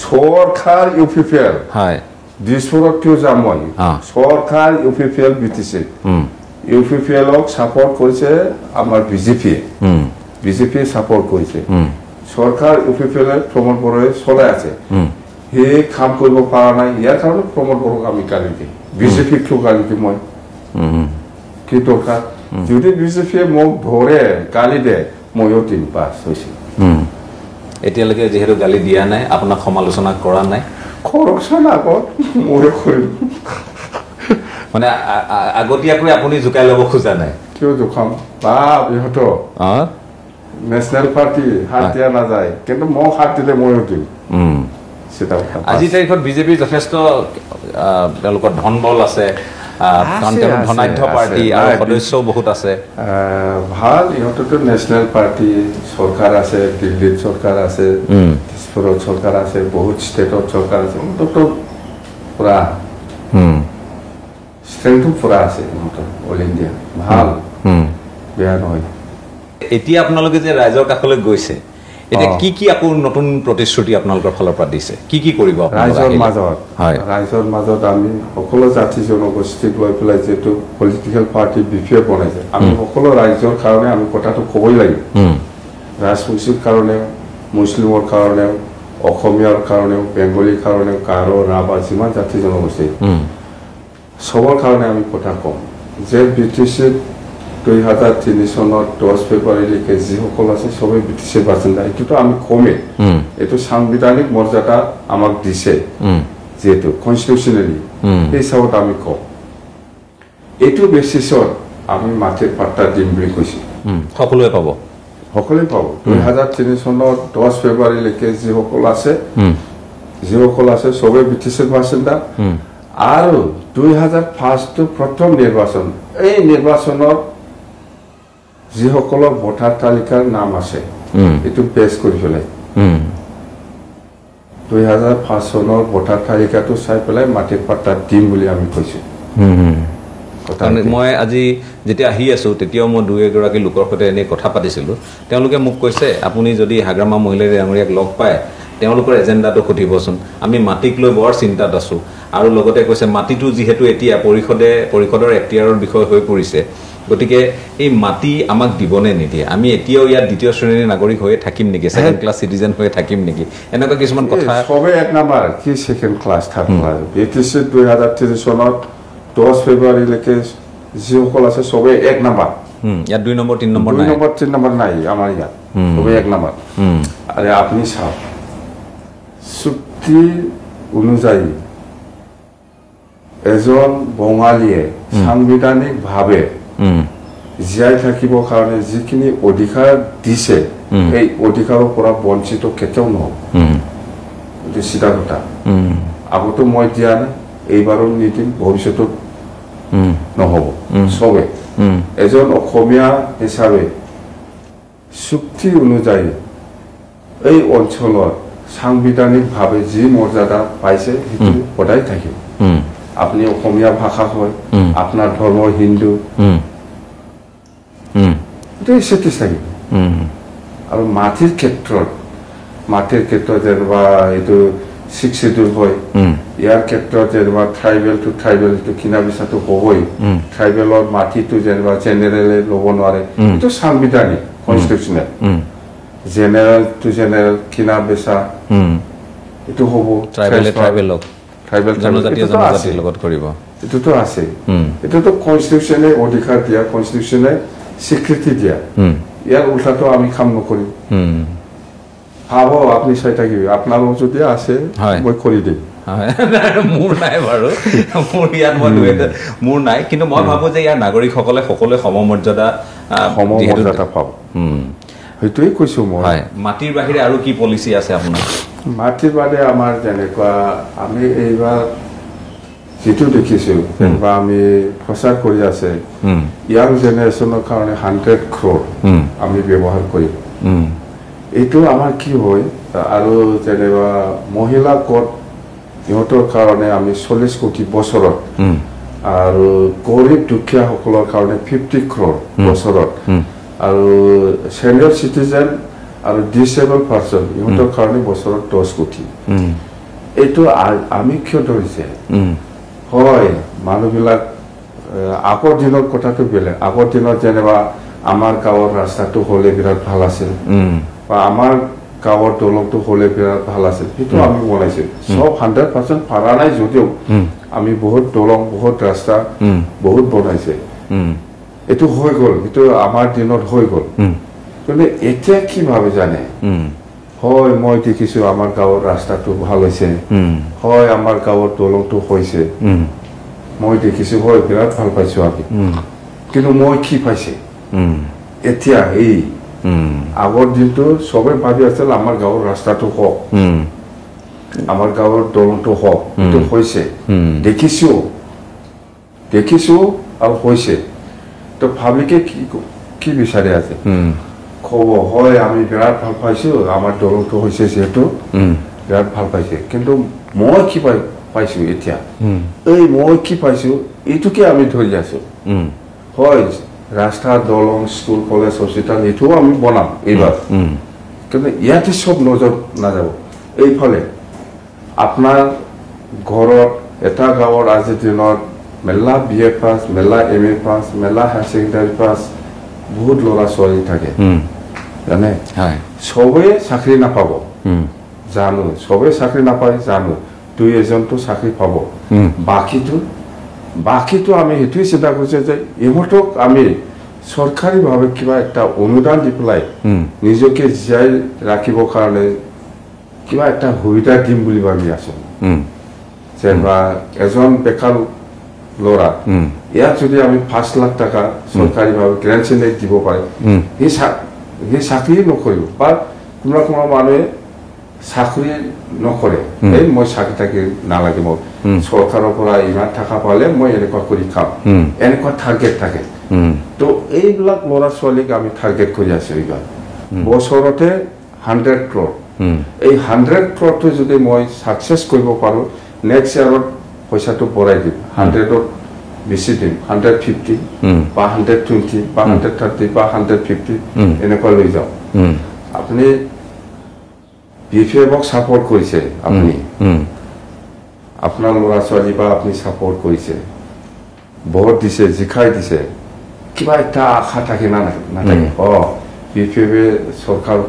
চৰকাৰ ইউপিপিএল হয় দিছপুৰত কিয় যাম মই চৰকাৰ ইউপিপিএল বিটিছে UPPLক সাপোৰ্ট কৰেছে আমাৰ বিজেপি সাপোৰ্ট কৰেছে সৰকাৰ UPPL এৰ প্ৰমোদ বড়োয়ে চলাই আছে হে কাম কৰিব পৰা নাই ইয়াৰ কাৰণে প্ৰমোদ বড়োক আমি গালি দিম বিজেপিক গালি দিম মই কি দৰকাৰ যদি বিজেপিয়ে মোক ধৰে গালি দিয়ে ময়ো 3 পাছ হৈছিল এতিয়ালৈকে যেহেতু গালি দিয়া নাই আপোনাক সমালোচনা কৰা নাই খৰচন আগত ময়ো কৰিম মানে আগতীয়াকৈ আপুনি জুকাই ল'ব খোজা নাই কিয় জুকাম বা ইহঁত নেশ্যনেল পাৰ্টি হাত দিয়া নাযায় কিন্তু মই হাত দিলে ময়ো দিম আজি তাৰিখত বিজেপিৰ যথেষ্ট তেওঁলোকৰ ধনবল আছে কাৰণ তেওঁলোক ধনাঢ্য পাৰ্টি আৰু সদস্যও বহুত আছে ভাল ইহঁততো নেশ্যনেল পাৰ্টি চৰকাৰ আছে দিল্লীত চৰকাৰ আছে তেজপুৰত চৰকাৰ আছে বহুত ষ্টেটত চৰকাৰ আছে ইহঁততো পুৰা ষ্ট্ৰেংথটো পুৰা আছে ইহঁতৰ অল ইণ্ডিয়া ভাল বেয়া নহয় এতিয়া আপোনালোকে যে ৰাইজৰ কাষলৈ গৈছে এতিয়া কি আকৌ নতুন প্ৰতিশ্ৰুতি আপোনালোকৰ ফালৰ পৰা দিছে কি কৰিব ৰাইজৰ মাজত আমি সকলো জাতি জনগোষ্ঠীক লৈ পেলাই যেটো পলিটিকেল পাৰ্টি বিফিয়ে বনাইছে আমি সকলো ৰাইজৰ কাৰণে আমি কথাটো ক'বই লাগিব ৰাজবংশীৰ কাৰণে মুছলিমৰ কাৰণে অসমীয়াৰ কাৰণে বেংগলীৰ কাৰণে গাৰো ৰাভা যিমান জাতি জনগোষ্ঠী সবৰ কাৰণে আমি কথা কম যে ব্ৰিটিছে 2003 চনত 10 ফেব্ৰুৱাৰীলৈকে যিসকল আছে সবেই ব্ৰিটিছৰ বাসিন্দা এইটোতো আমি কমে এইটো সাংবিধানিক মৰ্যাদা আমাক দিছে যেটো কনস্টিটিউশনালি এই হিচাপত আমি কম এইটো বেচিছত আমি মাটিৰ পাট্টা দিম বুলি কৈছো সকলোৱে পাব 2003 চনত 10 ফেব্ৰুৱাৰীলৈকে যিসকল আছে সবেই ব্ৰিটিছৰ বাসিন্দা আৰু 2005 প্ৰথম নিৰ্বাচন এই নিৰ্বাচনত যিসকলৰ ভোটাৰ তালিকাৰ নাম আছে এটো পেছ কৰি ফেলে 2005 চনৰ ভোটাৰ তালিকাটো চাই পেলাই মাটিৰ পাট্টা দিম বুলি আমি কৈছো মই আজি যেতিয়া আহি আছো তেতিয়াও মই দুই এগৰাকী লোকৰ সৈতে এনে কথা পাতিছিলো তেওঁলোকে মোক কৈছে আপুনি যদি হাগ্ৰামা মহিলাৰ ডাঙৰীয়াক লগ পায় তেওঁলোকৰ এজেন্ডাটো খুটিবচোন আমি মাটিক লৈ বৰ চিন্তাত আছো আৰু লগতে কৈছে মাটিটো যেহেতু এতিয়া পৰিষদৰ এখতিয়াৰৰ বিষয় হৈ পৰিছে গতিকে এই মাটি আমাক দিবনে নিদিয়ে আমি এতিয়াও ইয়াত দ্বিতীয় শ্ৰেণীৰ নাগৰিক হৈ থাকিম নেকি সেকেন্ড ক্লাস সিটিজেন হৈ থাকিম নেকি এনেকুৱা কিছুমান কথা সবে এক নাম্বাৰ কি সেকেন্ড ক্লাস থাকবা ব্ৰিটিছ 2003 চনত 10 ফেব্ৰুৱাৰীলৈকে যিসকল আছে সবে এক নাম্বাৰ ইয়াত 2 নম্বৰ 3 নম্বৰ নাই 2 নম্বৰ নাই আমাৰ ইয়াত সবে এক নাম্বাৰ আৰে আপনি চাও চুক্তি অনুযায়ী এজন বঙালীয়ে সাংবিধানিক ভাৱে জিয়াই থাকিবৰ কাৰণে যিখিনি অধিকাৰ দিছে এই অধিকাৰৰ পৰা বঞ্চিত কেতিয়াও নহব এইটো চিধা কথা আগতো মই দিয়া নাই এইবাৰো নিদিম ভৱিষ্যতত নহব সবে এজন অসমীয়া হিচাপে চুক্তি অনুযায়ী এই অঞ্চলত সাংবিধানিক ভাৱে যি মৰ্যাদা পাইছে সেইটো সদায় থাকিব আপনি অসমীয়া ভাষা কয় আপনাৰ ধৰ্ম হিন্দু এটাই সেটি থাকিব আৰু মাটিৰ ক্ষেত্ৰত যেনিবা এইটো 6 শিডিউল হয় ইয়াৰ ক্ষেত্ৰত যেনিবা ট্ৰাইবেল টু ট্ৰাইবেল এইটো কিনা বিচাটো হ'বই ট্ৰাইবেলৰ মাটিটো যেনিবা জেনেৰেলে ল'ব নোৱাৰে এইটো সাংবিধানিক কনস্টিটিউশনাল জেনেৰেল টু জেনেৰেল কিনা বেচা এইটো হ'ব ট্ৰাইবেল জনজাতিৰ লগত কৰিব এটোতো আছে এটোতো কনস্টিটিউশনে অধিকাৰ দিয়া কনস্টিটিউশনে স্বীকৃতি দিয়া ইয়াৰ উল্টাটো আমি কাম নকৰিম ভাব আপনি চাই থাকিব আপনাৰ যদি আছে মই কৰি দিম মোৰ নাই বাৰু মোৰ ইয়াত মোৰ নাই কিন্তু মই ভাবো যে ইয়াৰ নাগৰিকসকলে সকলোৱে সমমৰ্যাদা পাব সেইটোৱেই কৈছো মই মাটিৰ বাহিৰে আৰু কি পলিচি আছে আপোনাৰ মাটিৰ বাদে আমাৰ যেনেকুৱা আমি এইবাৰ যেটো দেখিছো যেনিবা আমি প্ৰচাৰ কৰি আছে ইয়াং জেনেৰেশ্যনৰ কাৰণে 100 crore আমি ব্যৱহাৰ কৰিম এইটো আমাৰ কি হয় আৰু যেনিবা মহিলা কোট ইহঁতৰ কাৰণে আমি 40 কোটি বছৰত আৰু গৰীব দুখীয়া সকলৰ কাৰণে 50 crore বছৰত আৰু সিনিয়ৰ সিটিজেন আৰু ডিসেবল পাৰসন ইহঁতৰ কাৰণে বছৰত 10 কোটি এইটো আমি কিয় ধৰিছে হয় মানুহবিলাক আগৰ দিনৰ কথাটো বেলেগ আগৰ দিনত যেনিবা আমাৰ গাঁৱৰ ৰাস্তাটো হ'লে বিৰাট ভাল আছিল বা আমাৰ গাঁৱৰ দলংটো হ'লে বিৰাট ভাল আছিল সেইটো আমি বনাইছোঁ চব 100% পাৰা নাই যদিও আমি বহুত দলং বহুত ৰাস্তা বহুত বনাইছে এইটো হৈ গ'ল এইটো আমাৰ দিনত হৈ গ'ল কিন্তু এতিয়া কি ভাবে জানে হয় মই দেখিছোঁ আমাৰ গাঁৱৰ ৰাস্তাটো ভাল হৈছে হয় আমাৰ গাঁৱৰ দলংটো হৈছে মই দেখিছোঁ হয় বিৰাট ভাল পাইছোঁ আমি কিন্তু মই কি পাইছে এতিয়া এই আগৰ দিনটো সবে ভাবি আছিল আমাৰ গাঁৱৰ ৰাস্তাটো হওক আমাৰ গাঁৱৰ দলংটো হওক এইটো হৈছে দেখিছোঁ আৰু হৈছে তো ভাবিকে কি বিচাৰি আছে খব হয় আমি বিৰাট ভাল পাইছোঁ আমাৰ দলংটো হৈছে যিহেতু বিৰাট ভাল পাইছে কিন্তু মই কি পাইছোঁ এতিয়া এই মই কি পাইছোঁ এইটোকে আমি ধৰি আছোঁ হয় ৰাস্তা দলং স্কুল কলেজ হস্পিটাল এইটোও আমি বনাম এইবাৰ কিন্তু ইয়াতে চব নজৰ নাযাব এইফালে আপোনাৰ ঘৰত এটা গাঁৱৰ আজিৰ দিনত মেলা BA পাছ মেলা MA পাছ মেলা হায়াৰ ছেকেণ্ডাৰী পাছ বহুত ল'ৰা ছোৱালী থাকে জানে চবেই চাকৰি নাপাব জানো চবেই চাকৰি নাপায় জানো দুই এজনটো চাকৰি পাব বাকীটো আমি সেইটোৱে চিন্তা কৰিছোঁ যে ইহঁতক আমি চৰকাৰীভাৱে কিবা এটা অনুদান দি পেলাই নিজকে জীয়াই ৰাখিবৰ কাৰণে কিবা এটা সুবিধা দিম বুলি ভাবি আছোঁ যেনিবা এজন বেকাৰ ল'ৰা ইয়াত যদি আমি 5 লাখ টকা চৰকাৰীভাৱে গ্ৰেণ্ট চেণ্ট দিব পাৰে সেই চাকৰি নকৰিব বা কোনোবা মানুহে চাকৰি নকৰে এই মই চাকৰি নালাগে মোক চৰকাৰৰ পৰা ইমান টকা পালে মই এনেকুৱা কৰি খাম এনেকুৱা টাৰ্গেট থাকে তো এইবিলাক ল'ৰা ছোৱালীক আমি টাৰ্গেট কৰি আছোঁ এইবাৰ বছৰতে 100 crore এই 100 crore যদি মই সাকসেস কৰিব পাৰোঁ নেক্সট ইয়াৰত পইচাটো বঢ়াই দিম 100ত বেছি দিম 150 বা 120 বা 130 বা 150 এনেকুৱা লৈ যাওঁ আপুনি BFF সাপোৰ্ট কৰিছে আপুনি আপোনাৰ ল'ৰা ছোৱালী বা আপুনি সাপোৰ্ট কৰিছে বহুত দিছে জিকাই দিছে কিবা এটা আশা থাকে না নাথাকে BFF সরকার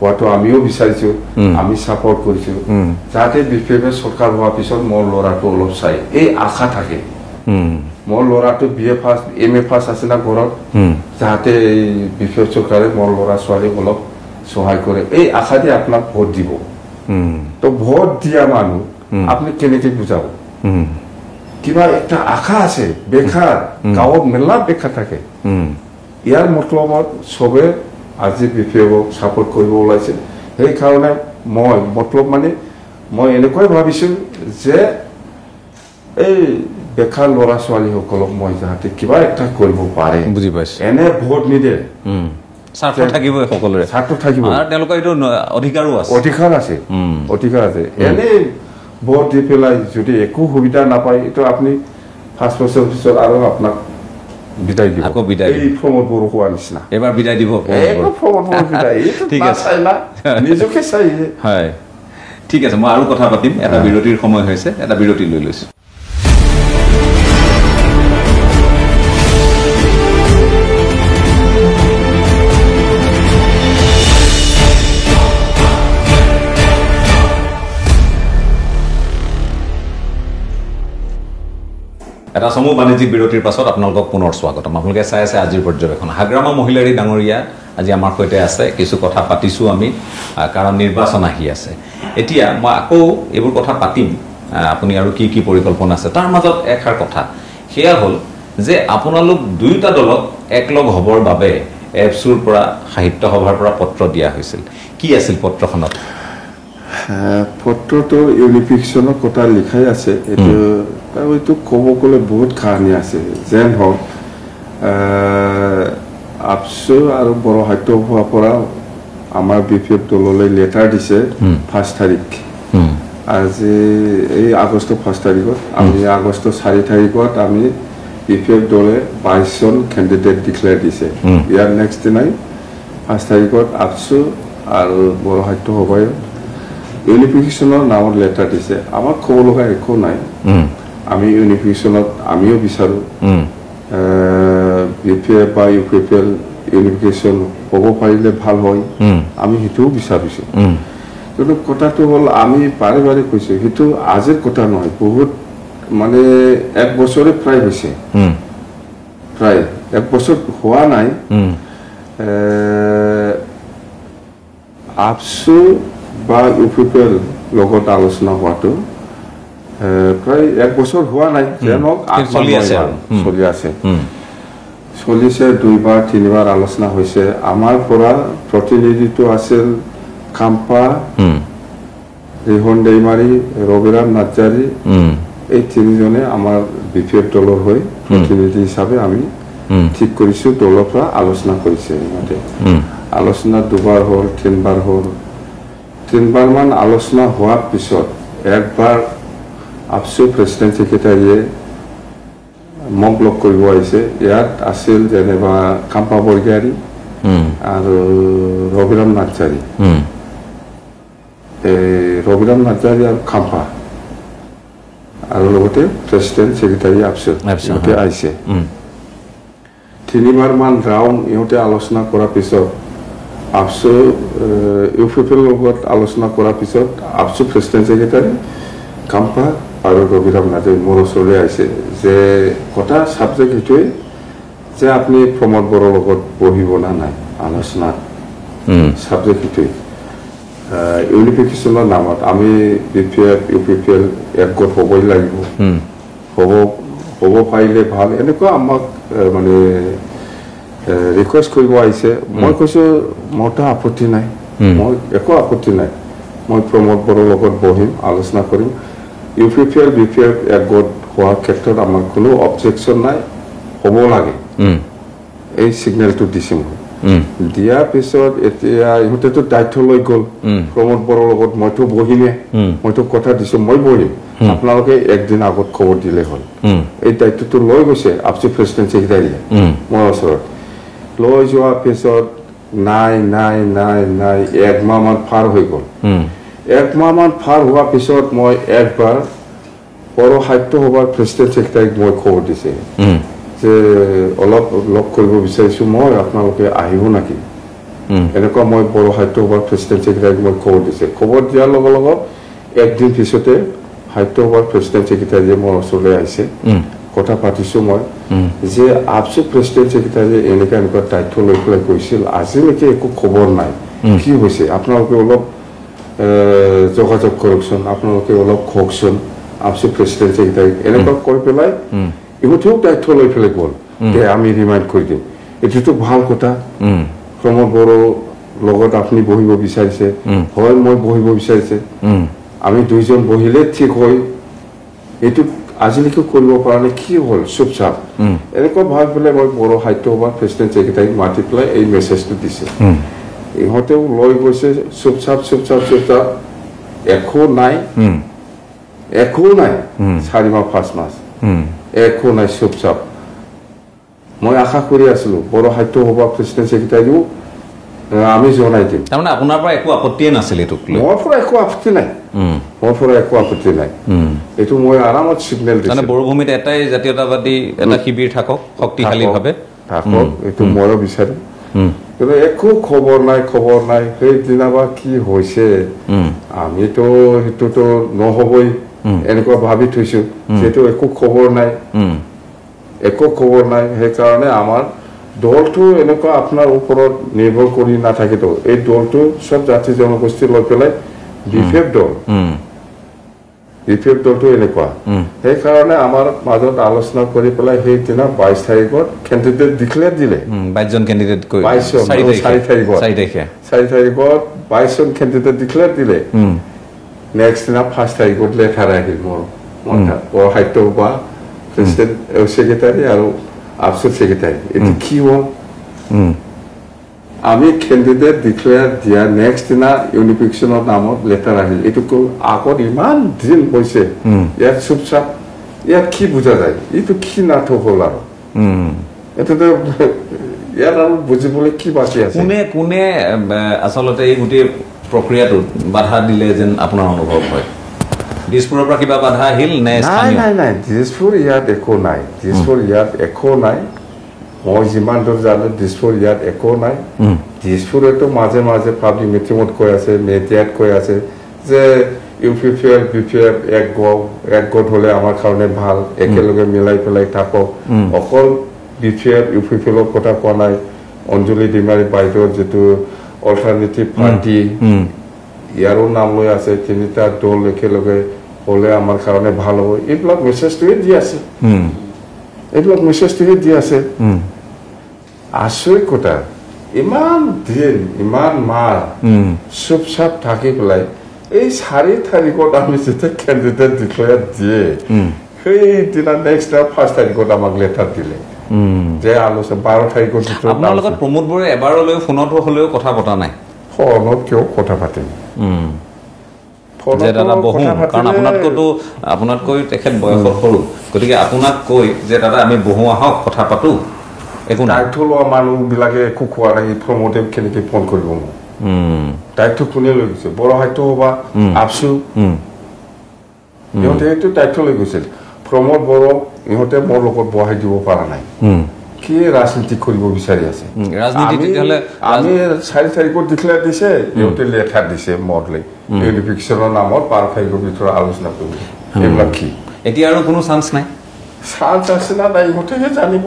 হোৱাটো আমিও বিচাৰিছোঁ আমি সাপোৰ্ট কৰিছোঁ যাতে BFF সৰকাৰ হোৱাৰ পিছত মোৰ ল'ৰাটো অলপ চাই এই আশা থাকে মোৰ ল'ৰাটো BA পাছ MA পাছ আছে না ঘৰত যাতে BFF সৰকাৰে মোৰ ল'ৰা ছোৱালী অলপ সহায় করে এই আশা দিয়ে আপনার ভোট দিব তো ভোট দিয়া মানুষ আপনি কেনেকে বুঝাব কিবা একটা আশা আছে বেকার গাঁৱত মেলা বেকাৰ থাকে ইয়াৰ মতলবত সবে আজি BFF সাপোৰ্ট কৰিব ওলাইছে সেই কাৰণে মই মতলব মানে মই এনেকৈ ভাবিছোঁ যে এই বেকাৰ ল'ৰা ছোৱালী সকলক মই যাতে কিবা এটা কৰিব পাৰে বুজি পাইছোঁ এনে ভোট নিদিয়ে স্বাৰ্থ থাকিব সকলোৰে স্বাৰ্থ থাকিব আৰু তেওঁলোকৰ এইটো অধিকাৰো আছে অধিকাৰ আছে এনে ভোট দি পেলাই যদি একো সুবিধা নাপায় এইটো আপুনি 5 বছৰ পিছত আৰু আপোনাক বিদায় দিব আকৌ বিদায় এই প্ৰমোদ বড়োৱা নিচিনা এবাৰ বিদায় দিব প্ৰমোদ বড়ো বিদায় ঠিক আছে নিজকে চাই হয় ঠিক আছে মই আৰু কথা পাতিম এটা বিৰতিৰ সময় হৈছে এটা বিৰতি লৈ লৈছোঁ এটা সমূহ বাণিজ্যিক বিৰতিৰ পাছত আপোনালোকক পুনৰ স্বাগতম আপোনালোকে চাই আছে আজিৰ পৰ্যবেক্ষণ হাগ্ৰামা মহিলাৰী ডাঙৰীয়া আজি আমাৰ সৈতে আছে কিছু কথা পাতিছোঁ আমি কাৰণ নিৰ্বাচন আহি আছে এতিয়া মই আকৌ এইবোৰ কথা পাতিম আপুনি আৰু কি কি পৰিকল্পনা আছে তাৰ মাজত এষাৰ কথা সেয়া হ'ল যে আপোনালোক দুয়োটা দলক একলগ হ'বৰ বাবে এফচুৰ পৰা সাহিত্য সভাৰ পৰা পত্ৰ দিয়া হৈছিল কি আছিল পত্ৰখনত পত্ৰটো ইউনিফিকেশ্যনৰ কথা লিখাই আছে এইটো ক'ব গ'লে বহুত কাহিনী আছে যেন হওক আপচু আৰু বড়ো সাহিত্য সভাৰ পৰা আমাৰ BFF দললৈ লেটাৰ দিছে 5 তাৰিখ আজি এই আগষ্ট 1 তাৰিখত আমি আগষ্ট 4 তাৰিখত আমি BFF দলে 22 জন কেণ্ডিডেট ডিক্লেয়াৰ দিছে ইয়াৰ নেক্সট দিনাই 5 তাৰিখত আপচু আৰু বড়ো সাহিত্য সভাই ইউনিফিকেশ্যনৰ নামত লেটাৰ দিছে আমাক ক'ব লগা একো নাই আমি ইউনিফিকেশ্যনত আমিও বিচাৰোঁ BPF বা UPPL ইউনিফিকেশ্যন হ'ব পাৰিলে ভাল হয় আমি সেইটোও বিচাৰিছোঁ কিন্তু কথাটো হ'ল আমি বাৰে বাৰে কৈছোঁ সেইটো আজিৰ কথা নহয় বহুত মানে 1 বছৰে প্ৰায় হৈছে প্ৰায় 1 বছৰ হোৱা নাই আপসু বা UPPL লগত আলোচনা হোৱাটো প্ৰায় 1 বছৰ হোৱা নাই যেনক চলি আছে 2বাৰ 3বাৰ আলোচনা হৈছে আমাৰ পৰা প্ৰতিনিধিত্ব আছিল কাম্পা ৰিহন দেইমাৰী ৰবিৰাম নাৰ্জাৰী এই তিনিজনে আমাৰ BPF দলৰ হৈ প্ৰতিনিধি হিচাপে আমি ঠিক কৰিছোঁ দলৰ পৰা আলোচনা কৰিছে ইহঁতে আলোচনা 2বাৰ হ'ল 3বাৰ হ'ল 3বাৰ মান আলোচনা হোৱাৰ পিছত একবাৰ আপসু প্ৰেচিডেণ্ট ছেক্ৰেটাৰীয়ে মোক লগ কৰিব আহিছে ইয়াত আছিল যেনিবা কাম্পা বৰগিয়াৰী আৰু ৰবিৰাম নাৰ্জাৰী ৰবিৰাম নাৰ্জাৰী আৰু কাম্পা আৰু লগতে প্ৰেচিডেণ্ট ছেক্ৰেটাৰী আপসু ইহঁতে আহিছে 3বাৰ মান ৰাউণ্ড ইহঁতে আলোচনা কৰাৰ পিছত আপসু UPPL লগত আলোচনা কৰাৰ পিছত আপসু প্ৰেচিডেণ্ট ছেক্ৰেটাৰী কাম্পা আৰু ৰবিৰাম নাৰ্জাৰী মোৰ ওচৰলৈ আহিছে যে কথা ছাবজেক্ট এইটোৱে যে আপুনি প্ৰমোদ বড়োৰ লগত বহিব না নাই আলোচনাত ছাবজেক্ট এইটোৱে ইউনিফিকেশ্যনৰ নামত আমি BPF UPPL একগোট হ'বই লাগিব হ'ব পাৰিলে ভাল এনেকুৱা আমাক মানে ৰিকুৱেষ্ট কৰিব আহিছে মই কৈছোঁ মোৰতো আপত্তি নাই মই একো আপত্তি নাই মই প্ৰমোদ বড়োৰ লগত বহিম আলোচনা কৰিম UPPL BPF একগোট হোৱাৰ ক্ষেত্ৰত আমাৰ কোনো অবজেকশ্যন নাই হ'ব লাগে এই ছিগনেলটো দিছে মই দিয়াৰ পিছত এতিয়া ইহঁতেতো দায়িত্ব লৈ গ'ল প্ৰমোদ বড়োৰ লগত মইতো বহিমে মইতো কথা দিছোঁ মই বহিম আপোনালোকে একদিন আগত খবৰ দিলে হ'ল এই দায়িত্বটো লৈ গৈছে আপসু প্ৰেচিডেণ্ট ছেক্ৰেটাৰীয়ে মোৰ ওচৰত লৈ যোৱাৰ পিছত নাই 1 মাহ মান পাৰ হৈ গ'ল 1 মাহ মান পাৰ হোৱাৰ পিছত মই একবাৰ বড়ো সাহিত্য সভাৰ প্ৰেচিডেণ্ট ছেক্ৰেটাৰীক মই খবৰ দিছে যে অলপ লগ কৰিব বিচাৰিছোঁ মই আপোনালোকে আহিব নেকি এনেকুৱা মই বড়ো সাহিত্য সভাৰ প্ৰেচিডেণ্ট ছেক্ৰেটাৰীক মই খবৰ দিছে খবৰ দিয়াৰ লগে লগত একদিন পিছতে সাহিত্য সভাৰ প্ৰেচিডেণ্ট ছেক্ৰেটাৰীয়ে মোৰ ওচৰলৈ আহিছে কথা পাতিছোঁ মই যে আপসু প্ৰেচিডেণ্ট ছেক্ৰেটাৰীয়ে এনেকুৱা দায়িত্ব লৈ পেলাই কৈছিল আজিলৈকে একো খবৰ নাই কি হৈছে আপোনালোকে অলপ যোগাযোগ কৰকচোন আপোনালোকে অলপ কওকচোন আপসু প্ৰেচিডেণ্ট ছেক্ৰেটাৰী এনেকুৱা কৈ পেলাই ইহঁতেও দায়িত্ব লৈ পেলাই গ'ল যে আমি ৰিমাইণ্ড কৰি দিম এইটোতো ভাল কথা প্ৰমোদ বড়োৰ লগত আপুনি বহিব বিচাৰিছে হয় মই বহিব বিচাৰিছে আমি দুইজন বহিলে ঠিক হয় এইটো আজিলৈকে কৰিব পৰা নাই কি হ'ল চুপচাপ এনেকুৱা ভাবি পেলাই মই বড়ো সাহিত্য সভাৰ প্ৰেচিডেণ্ট ছেক্ৰেটাৰীক মাতি পেলাই এই মেছেজটো দিছে ইহঁতেও লৈ গৈছে চুপচাপ একো নাই 4 মাহ 5 মাহ একো নাই চুপচাপ মই আশা কৰি আছিলোঁ বড়ো সাহিত্য সভাৰ প্ৰেচিডেণ্ট ছেক্ৰেটাৰীও আমি জনাই দিম তাৰমানে আপোনাৰ পৰা একো আপত্তিয়ে নাছিল এইটো মোৰ পৰা একো আপত্তি নাই এইটো মই আৰামত ছিগনেল দিছোঁ বড়োভূমিত এটাই জাতীয়তাবাদী এটা শিবিৰ থাকক শক্তিশালীভাৱে থাকক এইটো ময়ো বিচাৰিম কিন্তু একো খবৰ নাই সেইদিনা বা কি হৈছে আমিতো সেইটোতো নহ'বই এনেকুৱা ভাবি থৈছোঁ সেইটো একো খবৰ নাই সেইকাৰণে আমাৰ দলটো এনেকুৱা আপোনাৰ ওপৰত নিৰ্ভৰ কৰি নাথাকেতো এই দলটো সব জাতি জনগোষ্ঠী লৈ পেলাই BPF দলটো এনেকুৱা সেইকাৰণে আমাৰ মাজত আলোচনা কৰি পেলাই সেইদিনা 22 তাৰিখত কেণ্ডিডেট ডিক্লেয়াৰ দিলে 22 জন কেণ্ডিডেট 4 তাৰিখত 22 জন কেণ্ডিডেট ডিক্লেয়াৰ দিলে নেক্সট দিনা 1 তাৰিখত লেটাৰ আহিল মোৰ বড়ো সাহিত্য সভা প্ৰেচিডেণ্ট ছেক্ৰেটাৰী আৰু আপসু ছেক্ৰেটাৰী এইটো কি হ'ল আমি কেণ্ডিডেট ডিক্লেয়াৰ দিয়া নেক্সট দিনা ইউনিফিকেশ্যনৰ নামত লেটাৰ আহিল এইটো আগত ইমান দিন হৈছে ইয়াত চুপচাপ ইয়াত কি বুজা যায় এইটো কি নাটক হ'ল আৰু এইটোতো ইয়াত আৰু বুজিবলৈ কি বাকী আছে কোনে আচলতে এই গোটেই প্ৰক্ৰিয়াটোত বাধা দিলে যেন আপোনাৰ অনুভৱ হয় দিছপুৰৰ পৰা কিবা বাধা আহিল নে নাই স্থানীয় নাই নাই দিছপুৰ ইয়াত একো নাই দিছপুৰ ইয়াত একো নাই মই যিমান দূৰ জানো দিছপুৰ ইয়াত একো নাই দিছপুৰেতো মাজে মাজে পাব্লিক মিটিঙত কৈ আছে মেডিয়াত কৈ আছে যে ইউপিপিএল বিপিএল এক গোট হ'লে আমাৰ কাৰণে ভাল একেলগে মিলাই পেলাই থাকক অকল বিপিএল ইউপিপিএলৰ কথা কোৱা নাই অঞ্জলি ডিমাৰী বাইদেউৰ যিটো অল্টাৰনেটিভ পাৰ্টি ইয়াৰো নাম লৈ আছে তিনিটা দল একেলগে হ'লে আমাৰ কাৰণে ভাল হ'ব এইবিলাক মেছেজটোৱে দি আছে আচৰিত কথা ইমান দিন ইমান মাহ চুপ চাপ থাকি পেলাই এই 4 তাৰিখত আমি যেতিয়া কেণ্ডিডেট ডিক্লেয়াৰ দিয়ে সেইদিনা নেক্সট 5 তাৰিখত আমাক লেটাৰ দিলে যে আলোচনা 12 তাৰিখত আপোনাৰ লগত প্ৰমোদ বৰে এবাৰলৈ ফোনত হ'লেও কথা পতা নাই ফোনত কিয় কথা পাতিম যে দাদা বহু কাৰণ আপোনাতকৈ তেখেত বয়সত সৰু গতিকে আপোনাক কৈ যে দাদা আমি বহু আহক কথা পাতো একো নাই দায়িত্ব লোৱা মানুহবিলাকে একো কোৱা নাই প্ৰমোদে কেনেকৈ ফোন কৰিব মোক দায়িত্ব কোনে লৈ গৈছে বড় সাহিত্য সভা আপচু ইহঁতে এইটো দায়িত্ব লৈ গৈছিল প্ৰমোদ বড়ো ইহঁতে মোৰ লগত বহাই দিব পৰা নাই কি ৰাজনীতি কৰিব বিচাৰি আছে আমি 4 তাৰিখত ডিক্লেয়াৰ দিছে ইহঁতে লেটাৰ দিছে মৰলৈ ইউনিফিকেশ্যনৰ নামত 12 তাৰিখৰ ভিতৰত আলোচনা কৰিব এইবিলাক কি এতিয়া আৰু কোনো চান্স নাই চান্স আছে না নাই ইহঁতেহে জানিব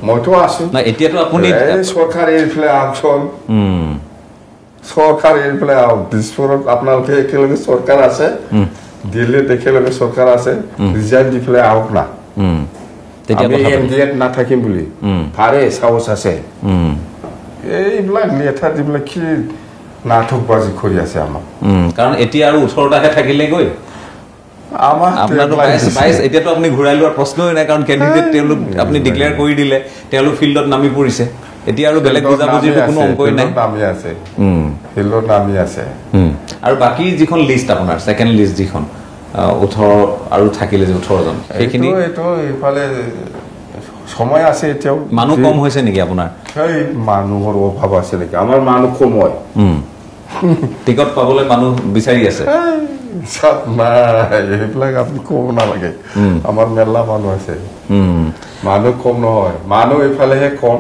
মইতো আছো এতিয়াতো আপুনি চৰকাৰ এইফালে আহকচোন চৰকাৰ এইফালে আহক দিছপুৰত আপোনালোকে একেলগে চৰকাৰ আছে দিল্লীত একেলগে চৰকাৰ আছে ৰিজাইন দি পেলাই আহক না আমি এনডিএত নাথাকিম বুলি পাৰে চাহস আছে এইবিলাক লেটাৰ দি পেলাই কি নাটকবাজি কৰি আছে আমাক কাৰণ এতিয়া আৰু 18টাহে থাকিলে গৈ এতিয়াতো আপুনি ঘূৰাই লোৱাৰ প্ৰশ্নই নাই কাৰণ কেণ্ডিডেট তেওঁলোক আপুনি ডিক্লেয়াৰ কৰি দিলে তেওঁলোক ফিল্ডত নামি পৰিছে এতিয়া আৰু বেলেগ বুজাবুজিৰ কোনো অংকই নাই নামি আছে ফিল্ডত নামি আছে আৰু বাকি যিখন লিষ্ট আপোনাৰ সেকেন্ড লিষ্ট যিখন 18 আৰু থাকিলে যে 18 জন সেইখিনি এইটো ইফালে সময় আছে এতিয়াও মানুহ কম হৈছে নেকি আপোনাৰ এই মানুহৰ অভাৱ আছে নেকি আমাৰ মানুহ কম হয় টিকট পাবলৈ মানুহ বিচাৰি আছে সব নাই এইবিলাক আপুনি ক'ব নালাগে আমাৰ মেলা মানুহ আছে মানুহ কম নহয় মানুহ এইফালেহে কম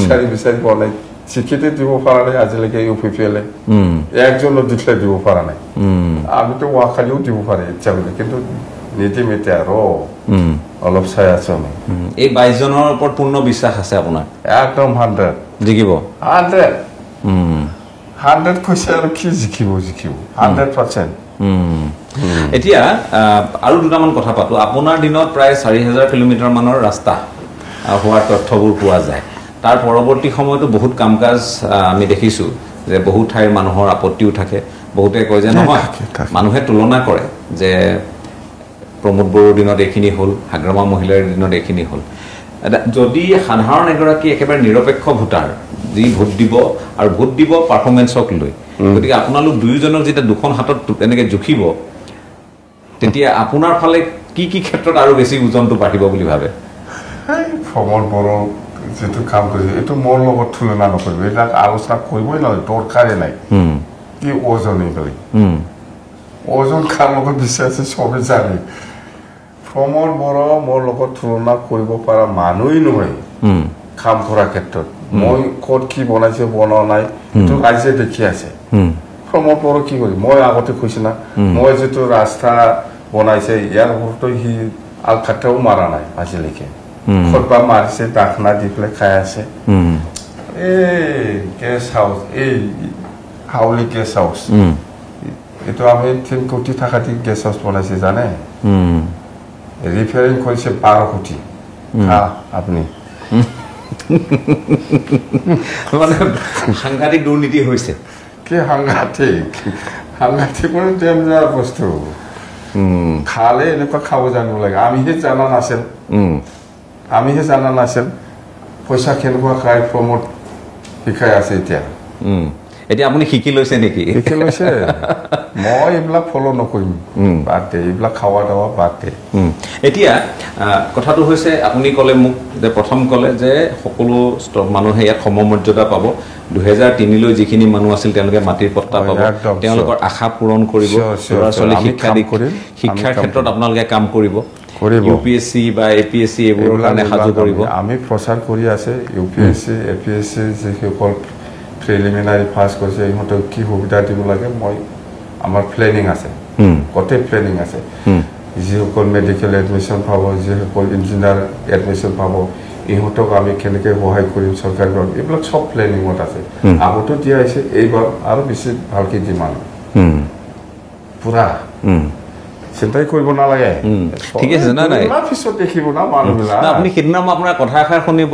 বিচাৰি পোৱা নাই স্বীকৃতি দিব পৰা নাই আজিলৈকে ইউপিপিএলে একজনো ডিক্লেয়াৰ দিব পৰা নাই আমিতো ৱাখালিও দিব পাৰে ইচ্ছা বুলি কিন্তু নিদিম এতিয়া আৰু অলপ চাই আছো আমি এই 22 জনৰ ওপৰত পূৰ্ণ বিশ্বাস আছে আপোনাৰ একদম 100 জিকিব 100 কৈছে আৰু কি জিকিব 100% এতিয়া আৰু দুটামান কথা পাতো আপোনাৰ দিনত প্ৰায় 4000 কিলোমিটাৰ মানৰ ৰাস্তা হোৱাৰ তথ্যবোৰ পোৱা যায় তাৰ পৰৱৰ্তী সময়তো বহুত কামকাজ আমি দেখিছো যে বহুত ঠাইৰ মানুহৰ আপত্তিও থাকে বহুতে কয় যে নহয় মানুহে তুলনা কৰে যে প্ৰমোদ বড়োৰ দিনত এখিনি হল হাগ্ৰামা মহিলাৰ দিনত এখিনি হল যদি সাধাৰণ এগৰাকী একেবাৰে নিৰপেক্ষ ভোটাৰ যি ভোট দিব আৰু ভোট দিব পাৰফৰমেন্সক লৈ গতিকে আপোনালোক দুইজনক যেতিয়া দুখন হাতত এনেকৈ জুখিব তেতিয়া আপোনাৰ ফালে কি কি ক্ষেত্ৰত আৰু বেছি ওজনটো বাঢ়িব বুলি ভাবে প্ৰমোদ বড়ো যেটো কাম কৰিছে এটো মোৰ লগত তুলনা নকৰিব এটা আলোচনা কৰিবই নহয় দৰকাৰে নাই কি ওজন এইবিলাক ওজন কাৰ লগত বিচাৰিছে সবে জানে প্ৰমোদ বড়ো মোৰ লগত তুলনা কৰিব পৰা মানুহেই নহয় কাম কৰাৰ ক্ষেত্ৰত মই ক'ত কি বনাইছে বনোৱা নাই এইটো ৰাইজে দেখি আছে প্ৰমোদ বড়ো কি কৰি মই আগতে কৈছো না মই যেটো ৰাস্তা বনাইছে ইয়াৰ ওপৰতো সি আলখাটাও মাৰা নাই আজিলৈকে খৰবা মাৰিছে দাখনা দি পেলাই খাই আছে এই গেষ্ট হাউচ এই হাউলি গেষ্ট হাউচ এইটো আমি 3 কোটি টাকা দি গেষ্ট হাউচ বনাইছে জানে রিপেয়ারিং করেছে 12 কোটি আপনি মানে সাংঘাতিক দুর্নীতি হয়েছে কি সাংঘাতিক মানে ডেঞ্জার বস্তু খালে এনেকুৱা খাব জানিব লাগে আমিহে জানা নাছিল পইচা কেনেকুৱা খাই প্ৰমোদ শিকাই আছে এতিয়া এতিয়া আপুনি শিকি লৈছে নেকি শিকি লৈছে মই এইবিলাক ফলো নকৰিম বাদ দে এইবিলাক খাৱা দাৱা বাদ দে এতিয়া কথাটো হৈছে আপুনি ক'লে মোক যে প্ৰথম ক'লে যে সকলো মানুহে ইয়াত সমমৰ্যাদা পাব 2003 লৈ যিখিনি মানুহ আছিল তেওঁলোকে মাটিৰ পট্টা পাব তেওঁলোকৰ আশা পূৰণ কৰিব ল'ৰা ছোৱালী শিক্ষাৰ ক্ষেত্ৰত আপোনালোকে কাম কৰিব UPSC বা APSC এইবোৰৰ কাৰণে সাজু কৰিব আমি প্ৰচাৰ কৰি আছে UPSC APSC যিসকল প্ৰিলিমিনাৰী পাছ কৰিছে ইহঁতক কি সুবিধা দিব লাগে মই আমাৰ প্লেনিং আছে গোটেই প্লেনিং আছে যিসকল মেডিকেল এডমিশ্যন পাব যিসকল ইঞ্জিনিয়াৰ এডমিশ্যন পাব ইহঁতক আমি কেনেকৈ সহায় কৰিম চৰকাৰী এইবিলাক চব প্লেনিঙত আছে আগতো দিয়া হৈছে এইবাৰ আৰু বেছি ভালকৈ দিম আমি পুৰা চিন্তাই কৰিব নালাগে ঠিক আছে না নাই পিছত দেখিব না মানুহবিলাক আপুনি সিদিনা মই আপোনাৰ কথা এষাৰ শুনিব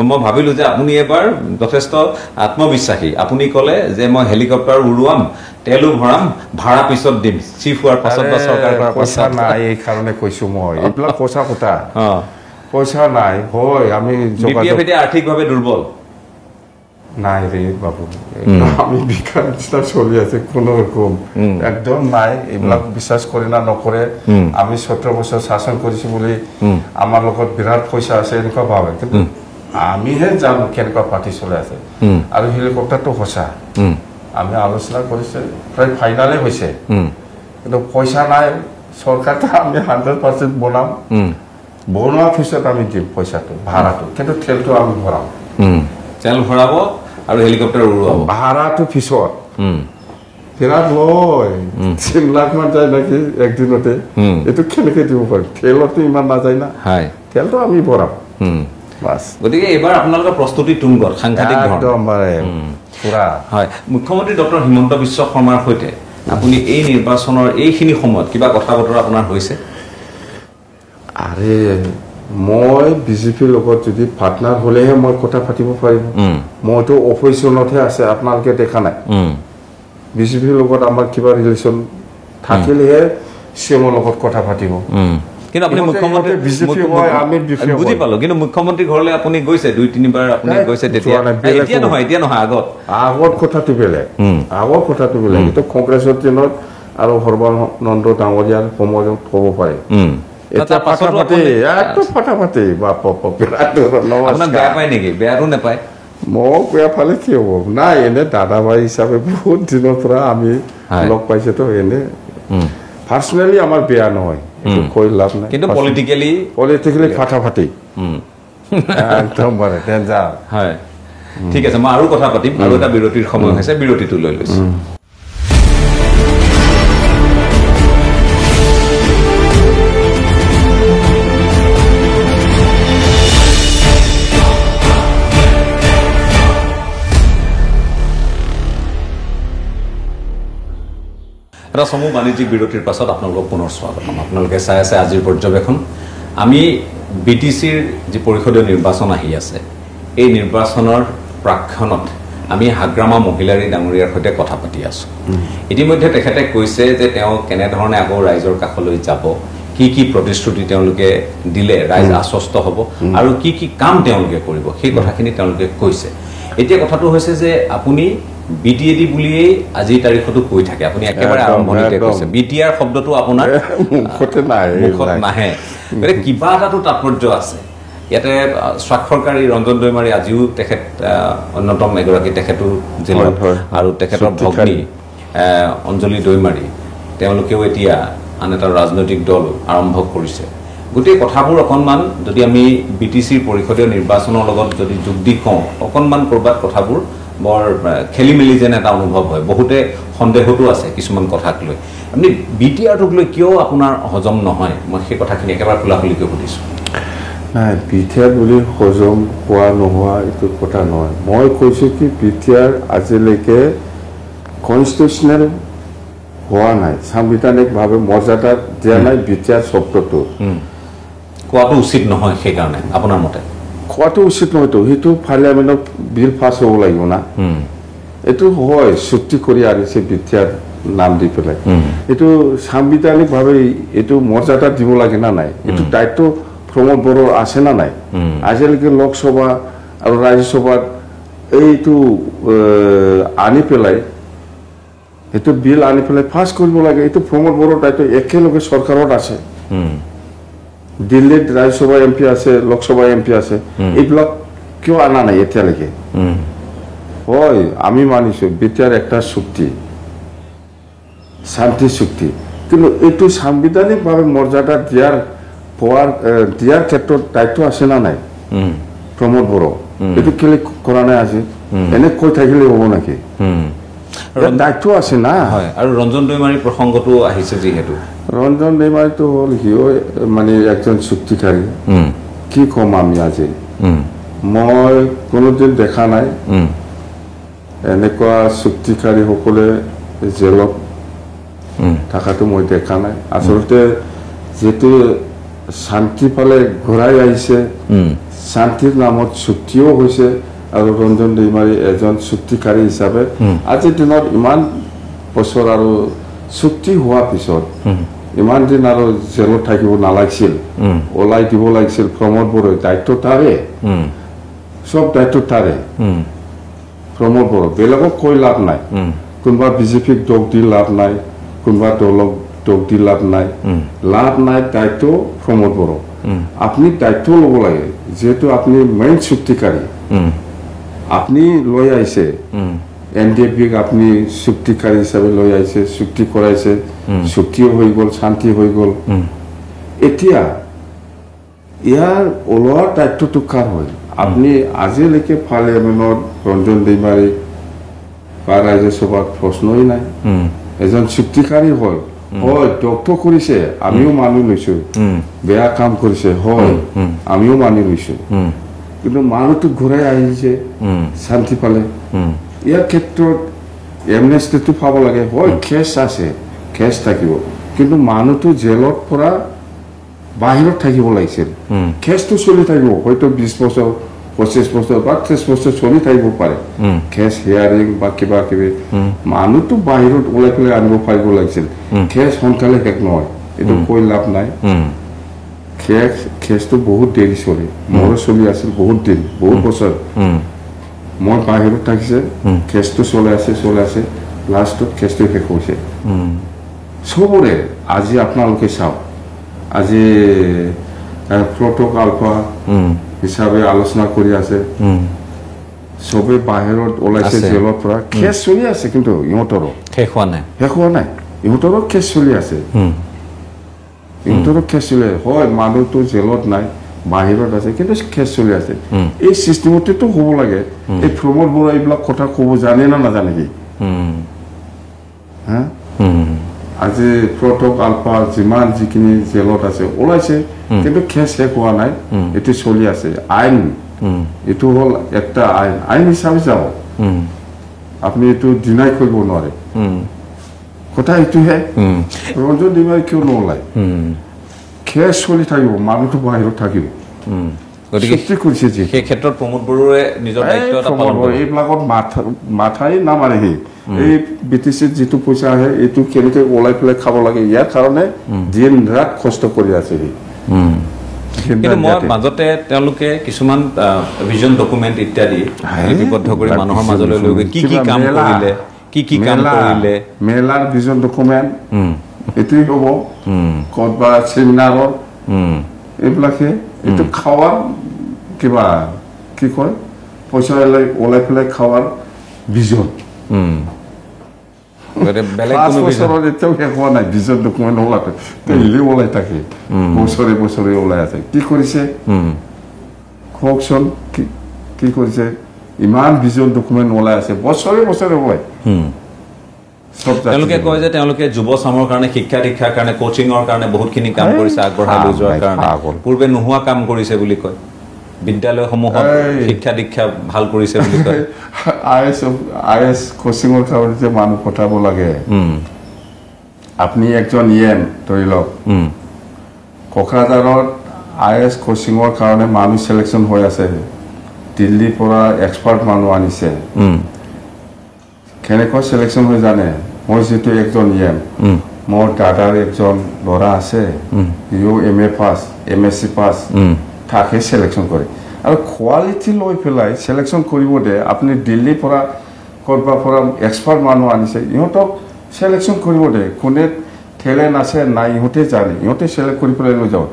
মই ভাবিলোঁ যে আপুনি এবাৰ যথেষ্ট আত্মবিশ্বাসী আপুনি ক'লে যে মই হেলিকপ্টাৰ উৰুৱাম তেলো ভৰাম ভাড়া পিছত দিম চিফ হোৱাৰ পাছত বা চৰকাৰ কৰাৰ পইচা নাই এই কাৰণে কৈছোঁ মই এইবিলাক পইচা কথা পইচা নাই হয় আমি এতিয়া আৰ্থিকভাৱে দুৰ্বল নাই ৰে বাবু আমি বিকাশ নিচিনা চলি আছে কোনো ৰকম একদম নাই এইবিলাক বিশ্বাস কৰে না নকৰে আমি 17 বছৰ শাসন কৰিছো বুলি আমাৰ লগত বিৰাট পইচা আছে এনেকুৱা ভাবে কিন্তু আমিহে জানো কেনেকুৱা পাৰ্টি চলি আছে আৰু হেলিকপ্টাৰটো সঁচা আমি আলোচনা কৰিছে প্ৰায় ফাইনালে হৈছে কিন্তু পইচা নাই চৰকাৰটো আমি 100% বনাম বনোৱাৰ পিছত আমি দিম পইচাটো ভাড়াটো কিন্তু তেলটো আমি ভৰাম তেল ভৰাব আৰু হেলিকপ্টাৰ উৰুৱাব ভাড়াটো পিছত বিৰাট লয় 3 লাখ মান যায় নাকি একদিনতে এইটো কেনেকৈ দিব পাৰিম তেলতো ইমান নাযায় না তেলটো আমি ভৰাম বাছ গতিকে এইবাৰ আপোনালোকৰ প্ৰস্তুতি তুংগত সাংঘাতিক পুৰা হয় মুখ্যমন্ত্ৰী ডক্টৰ হিমন্ত বিশ্ব শৰ্মাৰ সৈতে আপুনি এই নিৰ্বাচনৰ এইখিনি সময়ত কিবা কথা বতৰা আপোনাৰ হৈছে আৰে মই বিজেপিৰ লগত যদি পাৰ্টনাৰ হলেহে মই কথা পাতিব পাৰিম মইতো অপজিশ্যনতহে আছে আপোনালোকে দেখা নাই বিজেপিৰ লগত আমাৰ কিবা ৰিলেশ্যন থাকিলেহে চিএমৰ লগত কথা পাতিব কিন্তু আপুনি মুখ্যমন্ত্ৰী বিজেপি হয় আমি বুজি পালো কিন্তু মুখ্যমন্ত্ৰী ঘৰলৈ আপুনি গৈছে 2-3 বাৰ আপুনি গৈছে তেতিয়া এতিয়া নহয় আগত কথাটো বেলেগ এইটো কংগ্ৰেছৰ দিনত আৰু সৰ্বানন্দ ডাঙৰীয়াৰ সময়ত ক'ব পাৰে এটা ফাটাফাটি বেয়া পায় নেকি বেয়াটো নাপায় মোক বেয়া পালে কি হ'ব নাই এনে দাদা ভাই হিচাপে বহুত দিনৰ পৰা আমি লগ পাইছেতো এনে পাৰ্চনেলি আমাৰ বেয়া নহয় কৈ লাভ নাই কিন্তু পলিটিকেলি ফাটাফাটি একদম bare ডেঞ্জাৰ হয় ঠিক আছে মই আৰু কথা পাতিম আৰু এটা বিৰতিৰ সময় হৈছে বিৰতিটো লৈ লৈছো এটা সমূহ বাণিজ্যিক বিৰতিৰ পাছত আপোনালোকক পুনৰ স্বাগতম আপোনালোকে চাই আছে আজিৰ পৰ্যবেক্ষণ আমি বিটিচিৰ যি পৰিষদীয় নিৰ্বাচন আহি আছে এই নিৰ্বাচনৰ প্ৰাক্ষণত আমি হাগ্ৰামা মহিলাৰী ডাঙৰীয়াৰ সৈতে কথা পাতি আছো ইতিমধ্যে তেখেতে কৈছে যে তেওঁ কেনেধৰণে আকৌ ৰাইজৰ কাষলৈ যাব কি কি প্ৰতিশ্ৰুতি তেওঁলোকে দিলে ৰাইজ আশ্বস্ত হ'ব আৰু কি কি কাম তেওঁলোকে কৰিব সেই কথাখিনি তেওঁলোকে কৈছে এতিয়া কথাটো হৈছে যে আপুনি বিটিএডি বুলিয়ে আজি তাৰিখটো কৈ থাকে আপুনি একেবাৰে আৰম্ভণিতে কৈছে বিটিআৰ শব্দটো আপোনাৰ মুখত নাহে মানে কিবা এটাতো তাৎপৰ্য আছে ইয়াতে স্বাক্ষৰকাৰী ৰঞ্জন দৈমাৰী আজিও তেখেত অন্যতম এগৰাকী তেখেতো জেলত আৰু তেখেতৰ ভগ্নী অঞ্জলি দৈমাৰী তেওঁলোকেও এতিয়া আন এটা ৰাজনৈতিক দল আৰম্ভ কৰিছে গোটেই কথাবোৰ অকণমান যদি আমি বিটিচিৰ পৰিষদীয় নিৰ্বাচনৰ লগত যদি যোগ দি কওঁ অকণমান ক'ৰবাত কথাবোৰ বৰ খেলি মেলি যেন এটা অনুভৱ হয় বহুতে সন্দেহতো আছে কিছুমান কথাক লৈ আপুনি বিটিআৰটোক লৈ কিয় আপোনাৰ হজম নহয় মই সেই কথাখিনি একেবাৰে খোলাখুলিকৈ সুধিছোঁ নাই বিটিআৰ বুলি হজম হোৱা নোহোৱা এইটো কথা নহয় মই কৈছোঁ কি বিটিআৰ আজিলৈকে কনষ্টিটিউচনেল হোৱা নাই সাংবিধানিকভাৱে মৰ্যাদা দিয়া নাই বিটিআৰ শব্দটো কোৱাটো উচিত নহয় সেইকাৰণে আপোনাৰ মতে কোৱাটো উচিত নহয়তো সেইটো পাৰ্লিয়ামেণ্টত বিল পাছ হ'ব লাগিব না এইটো হয় চুক্তি কৰি আনিছে বিটিআৰ নাম দি পেলাই এইটো সাংবিধানিকভাৱে এইটো মৰ্যাদা দিব লাগে না নাই এইটো দায়িত্ব প্ৰমোদ বড়োৰ আছে না নাই আজিলৈকে লোকসভা আৰু ৰাজ্যসভাত এইটো আনি পেলাই এইটো বিল আনি পেলাই পাছ কৰিব লাগে এইটো প্ৰমোদ বড়োৰ দায়িত্ব একেলগে চৰকাৰত আছে দিল্লীত ৰাজ্যসভা এমপি আছে লোকসভা এমপি আছে এইবিলাক কিয় আনা নাই এতিয়ালৈকে হয় আমি মানিছো বিটিআৰ একটা চুক্তি শান্তি চুক্তি কিন্তু এইটো সাংবিধানিকভাৱে মৰ্যাদা দিয়াৰ ক্ষেত্ৰত দায়িত্ব আছে না নাই প্ৰমোদ বড়ো এইটো কেলে কৰা নাই আজি এনে কৈ থাকিলে হ'ব নেকি দায়িত্ব আছে না হয় আৰু ৰঞ্জন দৈমাৰী প্ৰসংগটো আহিছে যিহেতু ৰঞ্জন দৈমাৰীটো হ'ল সিও মানে একজন চুক্তিকাৰী কি ক'ম আমি আজি মই কোনোদিন দেখা নাই এনেকুৱা চুক্তিকাৰীসকলে জেলত থকাটো মই দেখা নাই আচলতে যিটো শান্তি পালে ঘূৰাই আহিছে শান্তিৰ নামত চুক্তিও হৈছে আৰু ৰঞ্জন দৈমাৰী এজন চুক্তিকাৰী হিচাপে আজিৰ দিনত ইমান বছৰ আৰু চুক্তি হোৱাৰ পিছত ইমান দিন আৰু জেলত থাকিব নালাগিছিল ওলাই দিব লাগিছিল প্ৰমোদ বড়োৰ দায়িত্ব তাৰে সব দায়িত্ব তাৰে প্ৰমোদ বড়ো বেলেগক কৈ লাভ নাই কোনোবা বিজেপিক দোষ দি লাভ নাই কোনোবা দলক দোষ দি লাভ নাই দায়িত্ব প্ৰমোদ বড়ো আপনি দায়িত্ব ল'ব লাগে যেহেতু আপনি মেইন চুক্তিকাৰী আপনি লৈ আহিছে এনডিএফবিক আপনি চুক্তিকাৰী হিচাপে লৈ আহিছে চুক্তি কৰাইছে চুক্তিও হৈ গ'ল শান্তি হৈ গ'ল এতিয়া ইয়াৰ ওলোৱাৰ দায়িত্বটো কাৰ হয় আপনি আজিলৈকে পাৰ্লিয়ামেণ্টত ৰঞ্জন দৈমাৰীক বা ৰাজ্যসভাত প্ৰশ্নই নাই এজন চুক্তিকাৰী হ'ল হয় ডক্টৰ কৰিছে আমিও মানি লৈছো বেয়া কাম কৰিছে হয় আমিও মানি লৈছো কিন্তু মানুহটো ঘূৰাই আহিছে শান্তি পালে ইয়াৰ ক্ষেত্ৰত এমনেষ্টিটো পাব লাগে হয় কেছ আছে কেছ থাকিব কিন্তু মানুহটো জেলত পৰা বাহিৰত থাকিব লাগিছিল কেছটো চলি থাকিব হয়তো 20 বছৰ 25 বছৰ বা 30 বছৰ চলি থাকিব পাৰে কেছ হিয়াৰিং বা কিবা কিবি মানুহটো বাহিৰত ওলাই পেলাই আনিব পাৰিব লাগিছিল কেছ সোনকালে শেষ নহয় এইটো কৈ লাভ নাই কেছটো বহুত দেৰি চলে মোৰো চলি আছিল বহুত দিন বহুত বছৰ মই বাহিৰত থাকিছে কেছটো চলে আছে লাষ্টত কেছটো শেষ হৈছে চবৰে আজি আপোনালোকে চাওক আজি প্ৰটক আলফা হিচাপে আলোচনা কৰি আছে সবে বাহিৰত ওলাইছে জেলৰ পৰা কেছ চলি আছে কিন্তু ইহঁতৰো শেষ হোৱা নাই ইহঁতৰো কেছ চলি আছে ইহঁতৰো কেছ চলি হয় মানুহটো জেলত নাই বাহিৰত আছে কিন্তু কেছ চলি আছে এই চিষ্টেমতেতো হ'ব লাগে এই প্ৰমোদ বড়ো এইবিলাক কথা ক'ব জানে না নাজানে কি আজি প্ৰটক আলফা যিমান যিখিনি জেলত আছে ওলাইছে কিন্তু কেছ শেষ হোৱা নাই এইটো চলি আছে আইন এইটো হ'ল একটা আইন হিচাপে যাব আপুনি এইটো ডিনাই কৰিব নোৱাৰে কথা এইটোহে ৰঞ্জন দৈমাৰী কিয় নোলায় কেছ চলি থাকিব মানুহটো বাহিৰত থাকিব চুক্তি কৰিছে যি সেই ক্ষেত্ৰত প্ৰমোদ বড়োৱে নিজৰ দায়িত্ব এটা পালন কৰে এইবিলাকত মাথাই নামাৰে সি এই বিটিচিত যিটো পইচা আহে এইটো কেনেকে ওলাই পেলাই খাব লাগে ইয়াৰ কাৰণে দিন ৰাত কষ্ট কৰি আছে সি কিন্তু মই মাজতে তেওঁলোকে কিছুমান ভিজন ডকুমেণ্ট ইত্যাদি লিপিবদ্ধ কৰি মানুহৰ মাজলৈ লৈ গৈ কি কাম কৰিলে মেলাৰ ভিজন ডকুমেণ্ট এইটোৱেই হ'ব ক'ৰবা চেমিনাৰৰ এইবিলাকে এইটো খাৱাৰ কিবা কি কয় পইচা ওলাই পেলাই খাৱাৰ ভিজন এতিয়াও শেষ হোৱা নাই ভিজন ডকুমেণ্ট ওলাতে ওলাই থাকে বছৰে ওলাই আছে কি কৰিছে কওকচোন কি কৰিছে ইমান ভিজন ডকুমেণ্ট ওলাই আছে বছৰে ওলাই তেওঁলোকে কয় যে তেওঁলোকে যুৱ চামৰ কাৰণে শিক্ষা দীক্ষাৰ কাৰণে কোচিঙৰ কাৰণে বহুতখিনি কাম কৰিছে আগবঢ়াই লৈ যোৱাৰ কাৰণে পূৰ্বে নোহোৱা কাম কৰিছে বুলি কয় বিদ্যালয়সমূহত শিক্ষা দীক্ষা ভাল কৰিছে বুলি কয় আইএছ কোচিঙৰ কাৰণে যে মানুহ পঠাব লাগে আপুনি একজন ধৰি লওক কোকৰাঝাৰত আইএছ কোচিঙৰ কাৰণে মানুহ চিলেকশ্যন হৈ আছে দিল্লীৰ পৰা এক্সপাৰ্ট মানুহ আনিছে কেনেকুৱা চিলেকশ্যন হৈ জানে মই যিটো একজন মোৰ দাদাৰ একজন ল'ৰা আছে ইও MA পাছ MSc পাছ তাকে চিলেকশ্যন কৰে আৰু কোৱালিটি লৈ পেলাই চিলেকশ্যন কৰিব দে আপুনি দিল্লীৰ পৰা ক'ৰবাৰ পৰা এক্সপাৰ্ট মানুহ আনিছে ইহঁতক চিলেকশ্যন কৰিব দে কোনে টেলেণ্ট আছে নাই ইহঁতে জানে ইহঁতে চিলেক্ট কৰি পেলাই লৈ যাওঁ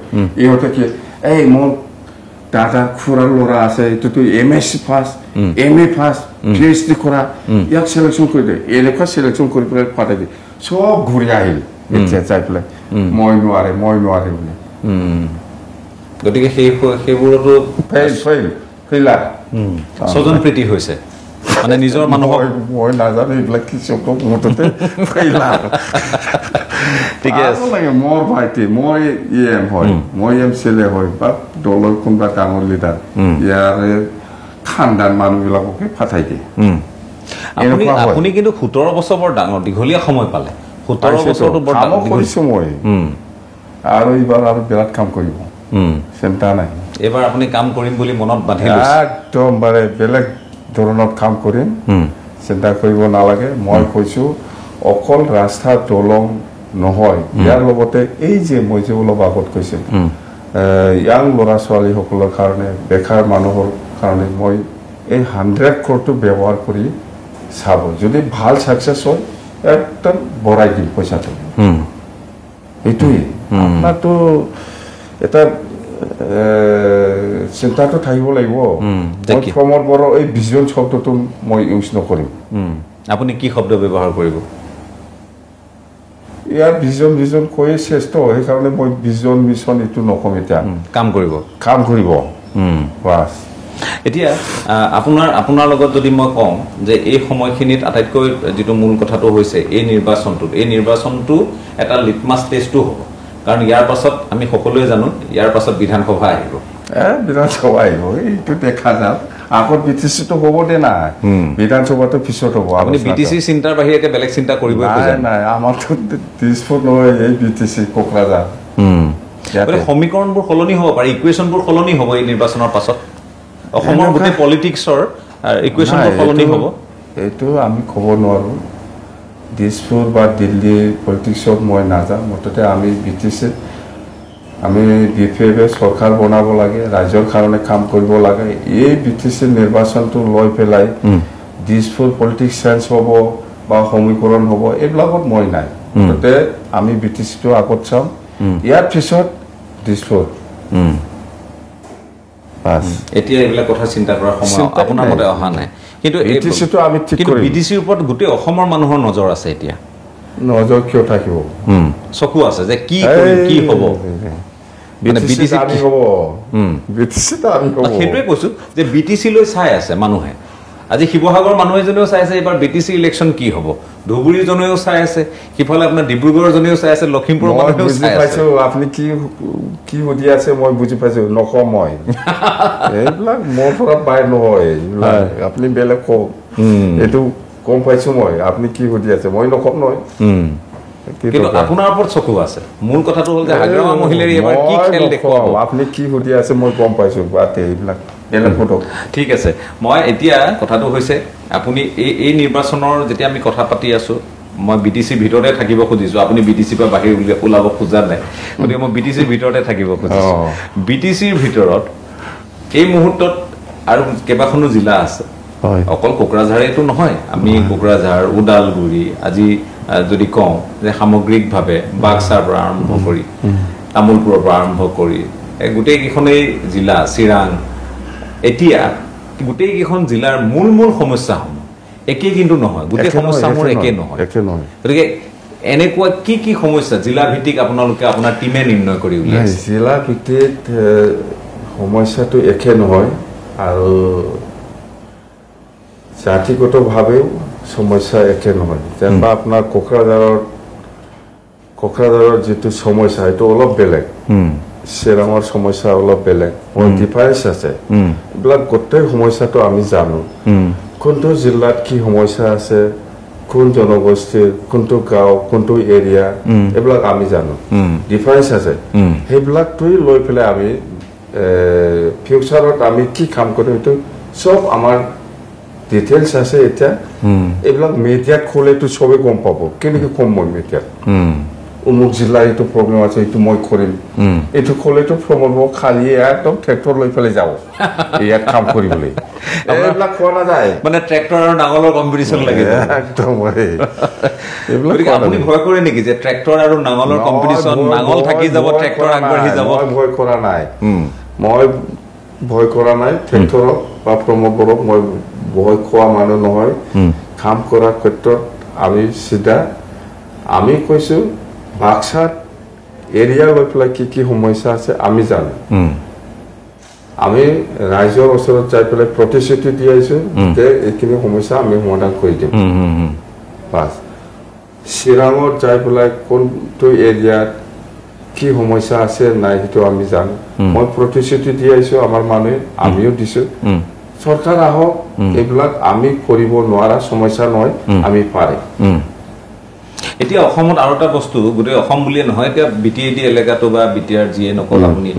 ইহঁতে কি এই মোৰ দাদা খুৰাৰ ল'ৰা আছে এইটোতো MSc first MA first PhD কৰা ইয়াক চিলেকশ্যন কৰি দে এনেকুৱা চিলেকশ্যন কৰি পেলাই পাঠাই দিয়ে চব ঘূৰি আহিল এতিয়া যাই পেলাই মই নোৱাৰে বুলি গতিকে সেইবোৰতো ফেইলা স্বজন প্ৰীতি হৈছে মানে নিজৰ মানুহক মই নাজানো এইবিলাক কি চব মুঠতে ফেইলা ঠিকে আছে মোৰ ভাইটি মই EM হয় মই MCLA হয় বা দলৰ কোনোবা ডাঙৰ লিডাৰ ইয়াৰে খানদান মানুহবিলাককে পঠাই দিয়ে আপুনি কিন্তু 17 বছৰ বৰ ডাঙৰ দীঘলীয়া সময় পালে 17 বছৰটো বৰ ডাঙৰ কৰিছোঁ মই আৰু এইবাৰ আৰু বিৰাট কাম কৰিব চিন্তা নাই এবাৰ আপুনি কাম কৰিম বুলি মনত বান্ধি লৈছে একদম বাৰে বেলেগ ধৰণত কাম কৰিম চিন্তা কৰিব নালাগে মই কৈছোঁ অকল ৰাস্তা দলং নহয় ইয়াৰ লগতে এই যে মই যে অলপ আগত কৈছিল ইয়াং ল'ৰা ছোৱালীসকলৰ কাৰণে বেকাৰ মানুহৰ কাৰণে মই এই 100 crore ব্যৱহাৰ কৰি চাব যদি ভাল ছাকচেছ হয় একদম বঢ়াই দিম পইচাটো এইটোৱেই আপোনাৰতো এটা চিন্তাটো থাকিব লাগিব প্ৰমোদ বড়ো এই ভিজন শব্দটো মই ইউজ নকৰিম আপুনি কি শব্দ ব্যৱহাৰ কৰিব ইয়াৰ ভিজন কৈয়ে শ্ৰেষ্ঠ সেইকাৰণে মই ভিজন মিছন এইটো নকম এতিয়া কাম কৰিব বাছ এতিয়া আপোনাৰ লগত যদি মই কওঁ যে এই সময়খিনিত আটাইতকৈ যিটো মূল কথাটো হৈছে এই নিৰ্বাচনটো এটা লিটমাছ টেষ্টটো হ'ব কাৰণ ইয়াৰ পাছত আমি সকলোৱে জানো ইয়াৰ পাছত বিধানসভা আহিব এইটো দেখা যাওক আগত BTCটো হ'ব দে নাই বিধানসভাটো পিছত হ'ব আপুনি BTC চিন্তাৰ বাহিৰে বেলেগ চিন্তা কৰিবই নাই আমাৰতো দিছপুৰ নহয় এই BTC কোকৰাঝাৰ সমীকৰণবোৰ সলনি হ'ব পাৰে ইকুৱেশ্যনবোৰ সলনি হ'ব এই নিৰ্বাচনৰ পাছত অসমৰ গোটেই পলিটিক্সৰ ইকুৱেশ্যনবোৰ সলনি হ'ব এইটো আমি ক'ব নোৱাৰোঁ দিছপুৰ বা দিল্লীৰ পলিটিক্সত মই নাযাওঁ মুঠতে আমি BTC আমি BPF চৰকাৰ বনাব লাগে ৰাজ্যৰ কাৰণে কাম কৰিব লাগে এই BTC নিৰ্বাচনটো লৈ পেলাই দিছপুৰ পলিটিক্স চেঞ্জ হ'ব বা সমীকৰণ হ'ব এইবিলাকত মই নাই মুঠতে আমি BTCটো আগত চাম ইয়াৰ পিছত দিছপুৰ এতিয়া এইবিলাক কথা চিন্তা কৰাৰ সময় আপোনাৰ মতে অহা নাই কিন্তু BTCৰ ওপৰত গোটেই অসমৰ মানুহৰ নজৰ আছে এতিয়া নজৰ কিয় থাকিব চকু আছে যে কি হ'ব সেইটোৱে কৈছো যে BTC লৈ চাই আছে মানুহে আজি শিৱসাগৰ মানুহ এজনেও চাই আছে এইবাৰ BTC ইলেকশ্যন কি হ'ব ধুবুৰী জনেও চাই আছে সিফালে আপোনাৰ ডিব্ৰুগড় জনেও চাই আছে লখিমপুৰ মানুহেও চাই আছে আপুনি কি সুধি আছে মই বুজি পাইছো নকওঁ মই এইবিলাক মোৰ পৰা বাই নহয় আপুনি বেলেগ কওক এইটো গম পাইছো মই আপুনি কি সুধি আছে মই নকম নহয় কিন্তু আপোনাৰ ওপৰত চকু আছে মূল কথাটো হ'ল যে হাগ্ৰামা মহিলাৰ এবাৰ কি খেল দেখুৱাব আপুনি কি সুধি আছে মই গম পাইছো বাতে এইবিলাক ঠিক আছে মই এতিয়া কথাটো হৈছে আপুনি এই নিৰ্বাচনৰ যেতিয়া আমি কথা পাতি আছো মই BTC ভিতৰতে থাকিব খুজিছো আপুনি BTC পৰা বাহিৰ ওলাব খোজা নাই গতিকে মই BTC ভিতৰতে থাকিব খুজিছো BTCৰ ভিতৰত এই মুহূৰ্তত আৰু কেইবাখনো জিলা আছে অকল কোকৰাঝাৰেটো নহয় আমি কোকৰাঝাৰ ওদালগুৰি আজি যদি কওঁ যে সামগ্ৰিকভাৱে বাক্সাৰ পৰা আৰম্ভ কৰি তামুলপুৰৰ পৰা আৰম্ভ কৰি গোটেই কেইখনেই জিলা চিৰাং এতিয়া গোটেই কেইখন জিলাৰ মূল সমস্যাসমূহ একে কিন্তু নহয় গোটেই সমস্যাসমূহ একে নহয় গতিকে এনেকুৱা কি সমস্যা জিলা ভিত্তিক আপোনালোকে আপোনাৰ টিমে নিৰ্ণয় কৰি উলিয়াইছে জিলা ভিত্তিক সমস্যাটো একে নহয় আৰু জাতিগতভাৱেও সমস্যা একে নহয় যেনিবা আপোনাৰ কোকৰাঝাৰৰ যিটো সমস্যা এইটো অলপ বেলেগ চিৰাঙৰ সমস্যা অলপ বেলেগ ডিফাৰেঞ্চ আছে এইবিলাক গোটেই সমস্যাটো আমি জানো কোনটো জিলাত কি সমস্যা আছে কোন জনগোষ্ঠীৰ কোনটো গাঁও কোনটো এৰিয়া এইবিলাক আমি জানো ডিফাৰেঞ্চ আছে সেইবিলাকটোই লৈ পেলাই আমি ফিউচাৰত আমি কি কাম কৰিম এইটো চব আমাৰ ডিটেইলছ আছে এতিয়া এইবিলাক মিডিয়াত খোলেতো চবে গম পাব কেনেকৈ কম মই মিডিয়াত অমুক জিলা এইটো প্ৰব্লেম আছে এইটো মই কৰিম এইটো ক'লেতো প্ৰমোদ খালি একদম ট্ৰেক্টৰ লৈ পেলাই যাওঁ ইয়াত কাম কৰিবলৈ এইবিলাক কোৱা নাযায় মানে ট্ৰেক্টৰ আৰু নাঙলৰ কম্পিটিশ্যন লাগে একদম এইবিলাক আপুনি ভয় কৰে নেকি যে ট্ৰেক্টৰ আৰু নাঙলৰ কম্পিটিশ্যন নাঙল থাকি যাব ট্ৰেক্টৰ আগবাঢ়ি যাব মই ভয় কৰা নাই মই ভয় কৰা নাই ট্ৰেক্টৰক বা প্ৰমোদক মই ভয় খোৱা মানুহ নহয় কাম কৰাৰ ক্ষেত্ৰত আমি চিধা আমি কৈছো বাক্সাত এৰিয়া লৈ পেলাই কি সমস্যা আছে আমি জানো আমি ৰাইজৰ ওচৰত যাই পেলাই প্ৰতিশ্ৰুতি দি আহিছো যে এইখিনি সমস্যা আমি সমাধান কৰি দিম বাছ চিৰাঙত যাই পেলাই কোনটো এৰিয়াত কি সমস্যা আছে নাই সেইটো আমি জানো মই প্ৰতিশ্ৰুতি দি আহিছো আমাৰ মানুহে আমিও দিছো চৰকাৰ আহক এইবিলাক আমি কৰিব নোৱাৰা সমস্যা নহয় আমি পাৰে এতিয়া অসমত আৰু এটা বস্তু গোটেই অসম বুলিয়ে নহয় এতিয়া বিটিএডি এলেকাটো বা বিটিআৰ যিয়ে নকল আপুনি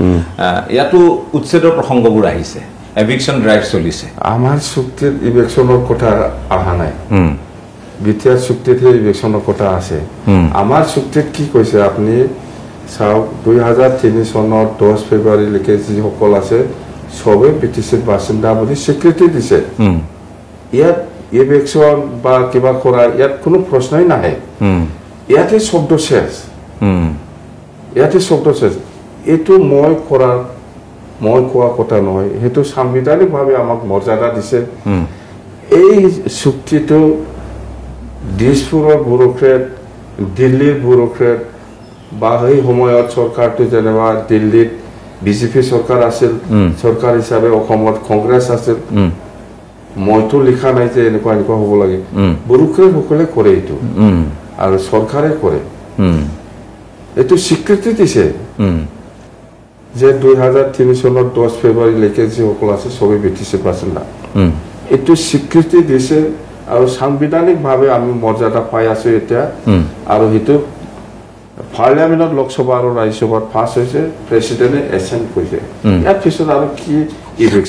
ইয়াতো উচ্ছেদৰ প্ৰসংগবোৰ আহিছে এভিকশ্যন ড্ৰাইভ চলিছে আমাৰ চুক্তিত ইভিকশ্যনৰ কথা অহা নাই বিটিআৰ চুক্তিত ইভিকশ্যনৰ কথা আছে আমাৰ চুক্তিত কি কৈছে আপুনি চাওক 2003 চনৰ 10 ফেব্ৰুৱাৰীলৈকে যিসকল আছে সবে বিটিচিৰ বাসিন্দা বুলি স্বীকৃতি দিছে ইয়াত ইভিকশ্যন বা কিবা কৰা ইয়াত কোনো প্ৰশ্নই নাহে ইয়াতে শব্দ শেষ এইটো মই কোৱা কথা নহয় সেইটো সাংবিধানিকভাৱে আমাক মৰ্যাদা দিছে এই চুক্তিটো দিছপুৰৰ ব্যুৰ'ক্ৰেট দিল্লীৰ ব্যুৰ'ক্ৰেট বা সেই সময়ত চৰকাৰটো যেনিবা দিল্লীত বিজেপি চৰকাৰ আছিল চৰকাৰ হিচাপে অসমত কংগ্ৰেছ আছিল মইতো লিখা নাই যে এনেকুৱা এনেকুৱা হ'ব লাগে ব্যুৰ'ক্ৰেট সকলে কৰে এইটো আৰু চৰকাৰে কৰে এইটো স্বীকৃতি দিছে যে 2003 চনৰ 10 ফেব্ৰুৱাৰীলৈকে যিসকল আছে সবে বিটিচিৰ বাসিন্দা এইটো স্বীকৃতি দিছে আৰু সাংবিধানিকভাৱে আমি মৰ্যাদা পাই আছো এতিয়া আৰু সেইটো পাৰ্লিয়ামেণ্টত লোকসভা আৰু ৰাজ্যসভাত পাছ হৈছে প্ৰেচিডেণ্টে এছেণ্ট কৰিছে ইয়াৰ পিছত আৰু কি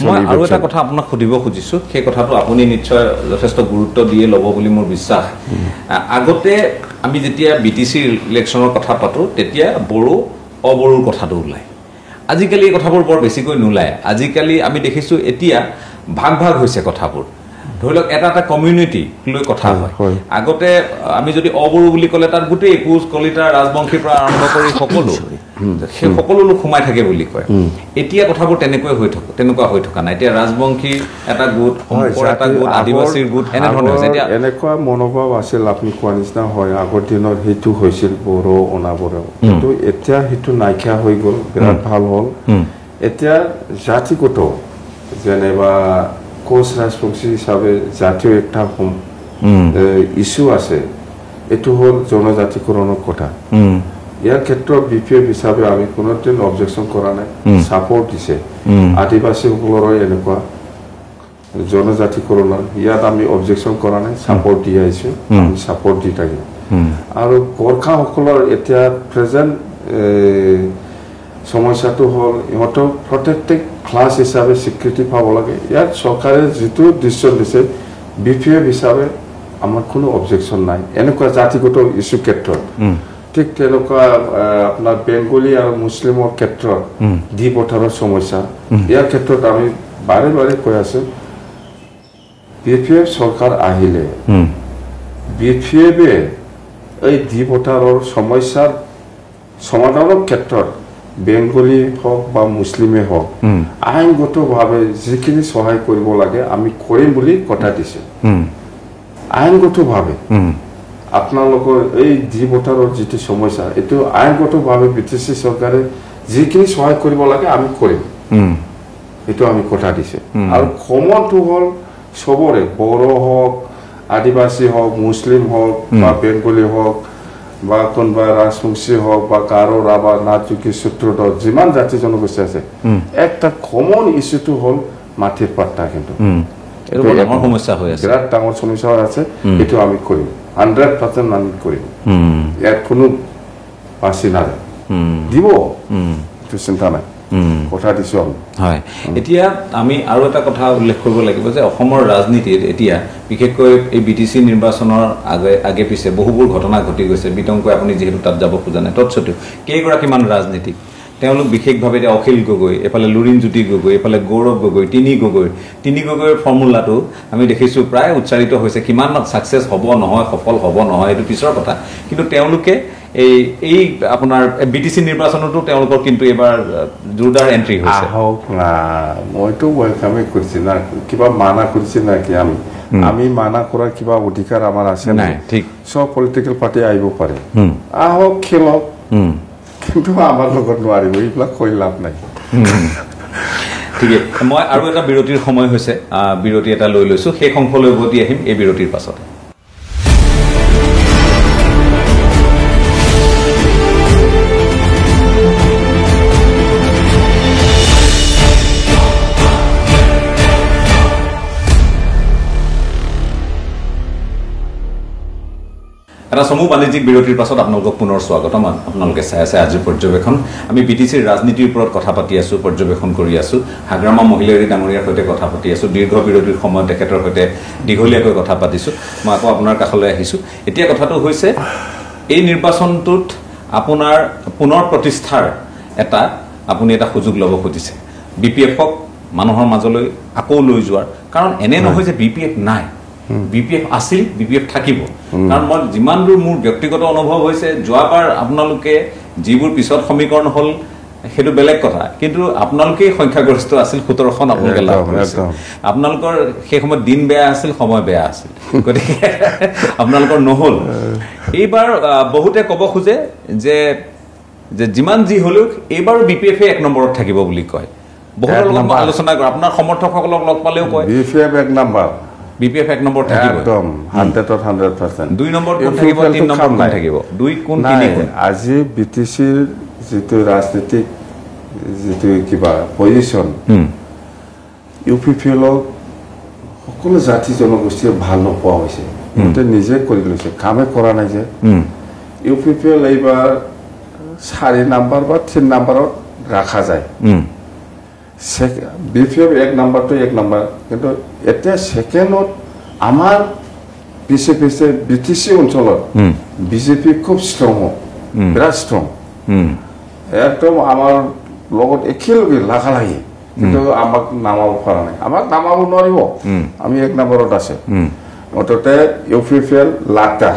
মই আৰু এটা কথা আপোনাক সুধিব খুজিছো সেই কথাটো আপুনি নিশ্চয় যথেষ্ট গুৰুত্ব দিয়ে ল'ব বুলি মোৰ বিশ্বাস আগতে আমি যেতিয়া বিটিচি ইলেকশ্যনৰ কথা পাতো তেতিয়া বড়ো অবড়োৰ কথাটো ওলায় আজিকালি এই কথাবোৰ বৰ বেছিকৈ নোলায় আজিকালি আমি দেখিছো এতিয়া ভাগ ভাগ হৈছে কথাবোৰ ধৰি লওক এটা এটা কমিউনিটি লৈ কথা হয় আগতে আমি যদি অবড়ো বুলি ক'লে তাত গোটেই কোচ কলিতা ৰাজবংশীৰ পৰা আৰম্ভ কৰি সকলো লোক সোমাই থাকে বুলি কয় এতিয়া কথাবোৰ তেনেকুৱা হৈ থকা নাই এতিয়া ৰাজবংশী এটা গোট সম্পৰ এটা গোট আদিবাসীৰ গোট এনেধৰণে হৈছে এতিয়া এনেকুৱা মনোভাৱ আছিল আপুনি কোৱা নিচিনা হয় আগৰ দিনত সেইটো হৈছিল বড়ো অনাবড়ো কিন্তু এতিয়া সেইটো নাইকিয়া হৈ গ'ল বিৰাট ভাল হ'ল এতিয়া জাতিগত যেনেবা কোচ ৰাজবংশী হিচাপে জাতীয় একটা ইস্যু আছে এইটো হ'ল জনজাতিকৰণৰ কথা ইয়াৰ ক্ষেত্ৰত বিপিএফ হিচাপে আমি কোনোদিন অবজেকশ্যন কৰা নাই ছাপৰ্ট দিছে আদিবাসীসকলৰো এনেকুৱা জনজাতিকৰণৰ ইয়াত আমি অবজেকশ্যন কৰা নাই ছাপৰ্ট দি আহিছো আমি ছাপৰ্ট দি থাকিম আৰু গোৰ্খাসকলৰ এতিয়া প্ৰেজেণ্ট সমস্যাটো হ'ল ইহঁতক প্ৰত্যেক ক্লাছ হিচাপে স্বীকৃতি পাব লাগে ইয়াত চৰকাৰে যিটো ডিচিশ্যন দিছে বিপিএফ হিচাপে আমাৰ কোনো অবজেকশ্যন নাই এনেকুৱা জাতিগত ইস্যু ক্ষেত্ৰত ঠিক তেনেকুৱা আপোনাৰ বেংগলী আৰু মুছলিমৰ ক্ষেত্ৰত দি পথাৰৰ সমস্যা ইয়াৰ ক্ষেত্ৰত আমি বাৰে বাৰে কৈ আছো বিপিএফ চৰকাৰ আহিলে বিপিএফে এই দি পথাৰৰ সমস্যাৰ সমাধানৰ ক্ষেত্ৰত বেংগলী হওক বা মুছলিমে হওক আইনগতভাৱে যিখিনি সহায় কৰিব লাগে আমি কৰিম বুলি কথা দিছে আইনগতভাৱে আপোনালোকৰ এই দি পথাৰৰ যিটো সমস্যা এইটো আইনগতভাৱে বিটিচি চৰকাৰে যিখিনি সহায় কৰিব লাগে আমি কৰিম এইটো আমি কথা দিছে আৰু কমনটো হ'ল সবৰে বড়ো হওক আদিবাসী হওক মুছলিম হওক বা বেংগলী হওক বা কোনোবা ৰাজবংশী হওক বা কাৰো ৰাভা নাথযোগী সূত্ৰধৰ যিমান জাতি জনগোষ্ঠী আছে একটা কমন ইস্যুটো হ'ল মাটিৰ পাট্টা কিন্তু বিৰাট ডাঙৰ সমস্যা হৈ আছে এইটো আমি কৰিম 100% আমি কৰিম ইয়াত কোনো বাছি নাযায় দিব এইটো চিন্তা নাই কথা দিছোঁ আমি হয় এতিয়া আমি আৰু এটা কথা উল্লেখ কৰিব লাগিব যে অসমৰ ৰাজনীতিত এতিয়া বিশেষকৈ এই BTC নিৰ্বাচনৰ আগে পিছে বহুবোৰ ঘটনা ঘটি গৈছে বিতংকৈ আপুনি যিহেতু তাত যাব খোজা নাই তৎসত্ত্বেও কেইগৰাকীমান ৰাজনীতিক তেওঁলোক বিশেষভাৱে অখিল গগৈ এফালে লুৰিণজ্যোতি গগৈ এফালে গৌৰৱ গগৈ তিনি গগৈৰ ফৰ্মুলাটো আমি দেখিছোঁ প্ৰায় উচ্চাৰিত হৈছে কিমান ছাকচেছ হ'ব নহয় সফল হ'ব নহয় এইটো পিছৰ কথা কিন্তু তেওঁলোকে এই আপোনাৰ BTC নিৰ্বাচনতো তেওঁলোকৰ কিন্তু এবাৰ জোৰদাৰ এন্ট্ৰি হৈছে আহক না মইতো ওয়েলকামে কৰিছি না কিবা মানা কৰিছি না কি আমি মানা কৰাৰ কিবা অধিকাৰ আমাৰ আছে নাই ঠিক সব পলিটিক্যাল পাৰ্টি আহিব পাৰে আহক খেলক কিন্তু আমাৰ লগত নোৱাৰিব এইবিলাক কৈ লাভ নাই ঠিক আছে মই আৰু এটা বিৰতিৰ সময় হৈছে বিৰতি এটা লৈ লৈছোঁ সেই সংখ্যলৈ উভতি আহিম এই বিৰতিৰ পাছতে এটা সমূহ বাণিজ্যিক বিৰতিৰ পাছত আপোনালোকক পুনৰ স্বাগতম আপোনালোকে চাই আছে আজিৰ পৰ্যবেক্ষণ আমি BTCৰ ৰাজনীতিৰ ওপৰত কথা পাতি আছোঁ পৰ্যবেক্ষণ কৰি আছোঁ হাগ্ৰামা মহিলাৰী ডাঙৰীয়াৰ সৈতে কথা পাতি আছোঁ দীৰ্ঘ বিৰতিৰ সময়ত তেখেতৰ সৈতে দীঘলীয়াকৈ কথা পাতিছোঁ মই আকৌ আপোনাৰ কাষলৈ আহিছোঁ এতিয়া কথাটো হৈছে এই নিৰ্বাচনটোত আপোনাৰ পুনৰ প্ৰতিষ্ঠাৰ আপুনি এটা সুযোগ ল'ব খুজিছে BPFক মানুহৰ মাজলৈ আকৌ লৈ যোৱাৰ কাৰণ এনে নহয় যে BPF নাই BPF আছিল BPF থাকিব কাৰণ মই যিমান দূৰ মোৰ ব্যক্তিগত অনুভৱ হৈছে যোৱাবাৰ আপোনালোকে যিবোৰ পিছত সমীকৰণ হ'ল সেইটো বেলেগ কথা কিন্তু আপোনালোকে সংখ্যাগৰিষ্ঠ আছিল 17খন আপোনালোকে লাভ কৰিছে আপোনালোকৰ সেই সময়ত দিন বেয়া আছিল সময় বেয়া আছিল গতিকে আপোনালোকৰ নহল এইবাৰ বহুতে ক'ব খোজে যে যিমান যি হ'লেও এইবাৰ BPF এক নম্বৰত থাকিব বুলি কয় বহুত লগত আলোচনা কৰে আপোনাৰ সমৰ্থকসকলক লগ পালেও কয় BPF এক নম্বৰ BPF এক নম্বৰ থাকিব একদম 100% 2 নম্বৰ কোন থাকিব 3 নম্বৰ কোন থাকিব 2 কোন 3 কোন আজি BTCৰ যেটো ৰাজনীতিক যেটো কিবা পজিশন UPPL সকলো জাতি জনগোষ্ঠীয়ে ভাল নোপোৱা হৈছে এটা নিজে কৰি লৈছে কামে কৰা নাই যে UPPL এইবাৰ 4 নম্বৰ বা 3 নম্বৰত ৰাখা যায় BPF এক নম্বৰটো এক নম্বৰ কিন্তু এটা সেকেন্ডত আমাৰ পিছে BTC অঞ্চলত BJP খুব ষ্ট্ৰং বিৰাট ষ্ট্ৰং একদম আমাৰ লগত একেলগে লাগালাগি কিন্তু আমাক নামাব পৰা নাই আমাক নামাব নোৱাৰিব আমি এক নম্বৰত আছে অততে UPPL লাটা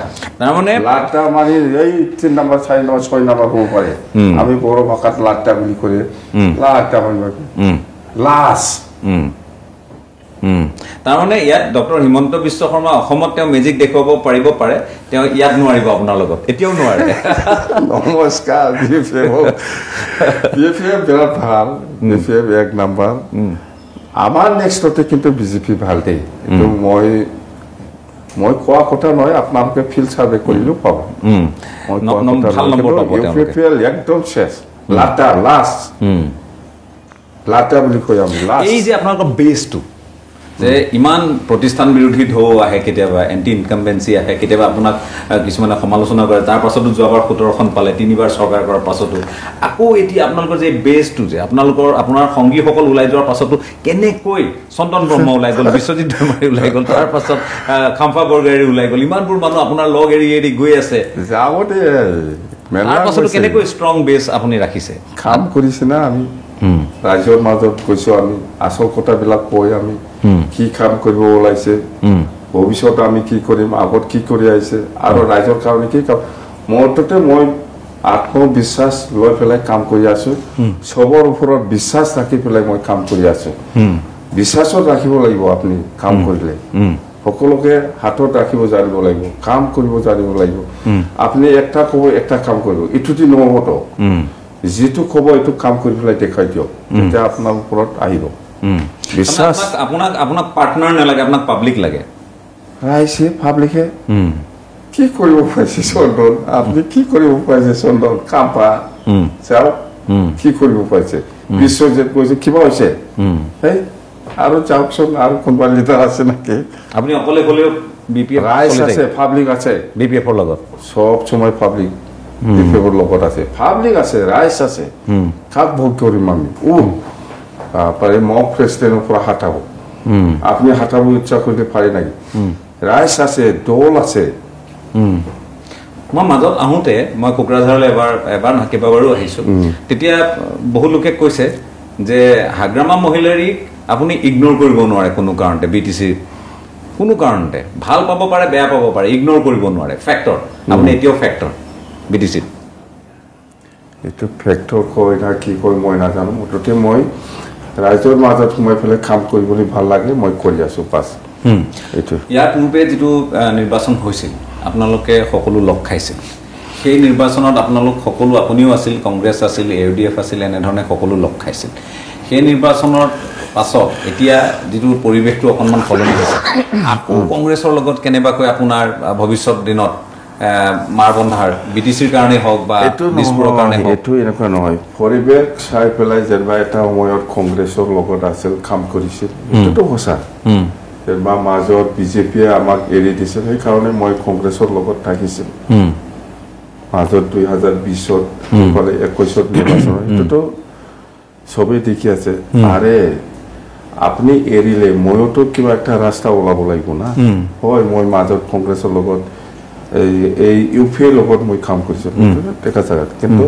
মানে এই 3 নম্বৰ 4 নম্বৰ 6 নম্বৰ হ'ব পাৰে আমি বড় ভাষাত লাটা বুলি কয় লাটা মানে লাস তাৰ মানে ইয়াত ডক্টৰ হিমন্ত বিশ্ব শৰ্মা অসমত তেওঁ মেজিক দেখুৱাব পাৰিব পাৰে তেওঁ ইয়াত নোৱাৰিব আপোনাৰ লগত এতিয়াও নোৱাৰে নমস্কাৰ BPF বিৰাট ভাল BPF এক নম্বৰ আমাৰ নেক্সটতে কিন্তু BJP ভাল দেই কিন্তু মই কোৱা কথা নহয় আপোনালোকে ফিল্ড সাৰ্ভে কৰিলেও পাব ভাল নম্বৰ পাব UPPL একদম শেষ লাটা লাষ্ট লাটা বুলি কয় আমি লাষ্ট এই যে আপোনালোকৰ বেছটো যে ইমান প্ৰতিষ্ঠান বিৰোধী ঢৌ আহে কেতিয়াবা এন্টি ইনকামবেন্সি আহে কেতিয়াবা আপোনাক কিছুমানে সমালোচনা কৰে তাৰ পাছতো যোৱাবাৰ 17খন পালে তিনিবাৰ চৰকাৰ কৰাৰ পাছতো আকৌ এতিয়া আপোনালোকৰ যে বেছটো যে আপোনাৰ সংগীসকল ওলাই যোৱাৰ পাছতো কেনেকৈ চন্দন ব্ৰহ্ম ওলাই গ'ল বিশ্বজিৎ দৈমাৰী ওলাই গ'ল তাৰ পাছত খাম্পা বৰগাৰী ওলাই গ'ল ইমানবোৰ মানুহ আপোনাৰ লগ এৰি গৈ আছে যাওঁতে তাৰ পাছতো কেনেকৈ ষ্ট্ৰং বেছ আপুনি ৰাখিছে কাম কৰিছে না আমি ৰাজ্যৰ মাজত কৈছো আমি আসল কথাবিলাক কৈ আমি কি কাম কৰিব ওলাইছে ভৱিষ্যত আমি কি কৰিম আগত কি কৰি আহিছে আৰু ৰাজ্যৰ কাৰণে কি কাম মুহূৰ্ততে মই আত্মবিশ্বাস লৈ পেলাই কাম কৰি আছো সবৰ ওপৰত বিশ্বাস ৰাখি পেলাই মই কাম কৰি আছো বিশ্বাসত ৰাখিব লাগিব আপুনি কাম কৰিলে সকলোকে হাতত ৰাখিব জানিব লাগিব কাম কৰিব জানিব লাগিব আপুনি একটা ক'ব একটা কাম কৰিব ইটোটি নহ'ব যেটো ক'ব এইটো কাম কৰি পেলাই দেখাই দিয়ক তেতিয়া আপোনাৰ ওপৰত আহিব বিশ্বাস আপোনাক পাৰ্টনাৰ নালাগে আপোনাক পাব্লিক লাগে ৰাইছে পাব্লিকে কি কৰিব পাৰিছে চন্দন আপুনি কি কৰিব পাৰিছে চন্দন কাম্পা চাও কি কৰিব পাৰিছে বিশ্বজিৎ কৈছে কিবা হৈছে এই আৰু চাওকচোন আৰু কোনোবা লিডাৰ আছে নাকি আপুনি অকলে গ'লেও BPF ৰাইছ আছে পাব্লিক আছে BPF ৰ লগত সব সময় পাব্লিক BPF ৰ লগত আছে পাব্লিক আছে ৰাইছ আছে কাক ভোট কৰিম আমি তারপরে মক প্রেসিডেন্টের উপর হাঁটাবো আপনি হাঁটাবো ইচ্ছা করতে পারে নাকি রাইস আছে দল আছে মই মাজত আহোঁতে মই কোকৰাঝাৰলৈ এবাৰ কেইবাবাৰো আহিছোঁ তেতিয়া বহু লোকে কৈছে যে হাগ্ৰামা মহিলাৰীক আপুনি ইগনোৰ কৰিব নোৱাৰে কোনো কাৰণতে বিটিচি কোনো কাৰণতে ভাল পাব পাৰে বেয়া পাব পাৰে ইগনোৰ কৰিব নোৱাৰে ফেক্টৰ আপুনি এতিয়াও ফেক্টৰ বিটিচি এইটো ফেক্টৰ কয় না কি কয় মই নাজানো মুঠতে মই ৰাইজৰ মাজত সোমাই পেলাই কাম কৰিবলৈ ভাল লাগে মই কৰি আছো পাছ এইটো ইয়াৰ পূৰ্বে যিটো নিৰ্বাচন হৈছিল আপোনালোকে সকলো লগ খাইছিল সেই নিৰ্বাচনত আপোনালোক সকলো আপুনিও আছিল কংগ্ৰেছ আছিল AUDF আছিল এনেধৰণে সকলো লগ খাইছিল সেই নিৰ্বাচনৰ পাছত এতিয়া যিটো পৰিৱেশটো অকণমান সলনি হৈছে আকৌ কংগ্ৰেছৰ লগত কেনেবাকৈ আপোনাৰ ভৱিষ্যত দিনত মাৰবন্ধাৰ বিটিচিৰ কাৰণে হওক বা দিছপুৰৰ কাৰণে হওক এইটো এনেকুৱা নহয় পৰিৱেশ চাই পেলাই যেনিবা এটা সময়ত কংগ্ৰেছৰ লগত আছিল কাম কৰিছিল এইটোতো সঁচা যেনিবা মাজত বিজেপিয়ে আমাক এৰি দিছিল সেইকাৰণে মই কংগ্ৰেছৰ লগত থাকিছিল মাজত 2020ত ফালে 21ত নিৰ্বাচন এইটোতো সবেই দেখি আছে আৰে আপুনি এৰিলে মইতো কিবা একটা ৰাস্তা ওলাব লাগিব না হয় মই মাজত কংগ্ৰেছৰ লগত এই ইউপিএ লগত মই কাম কৰিছো এটা জায়গাত কিন্তু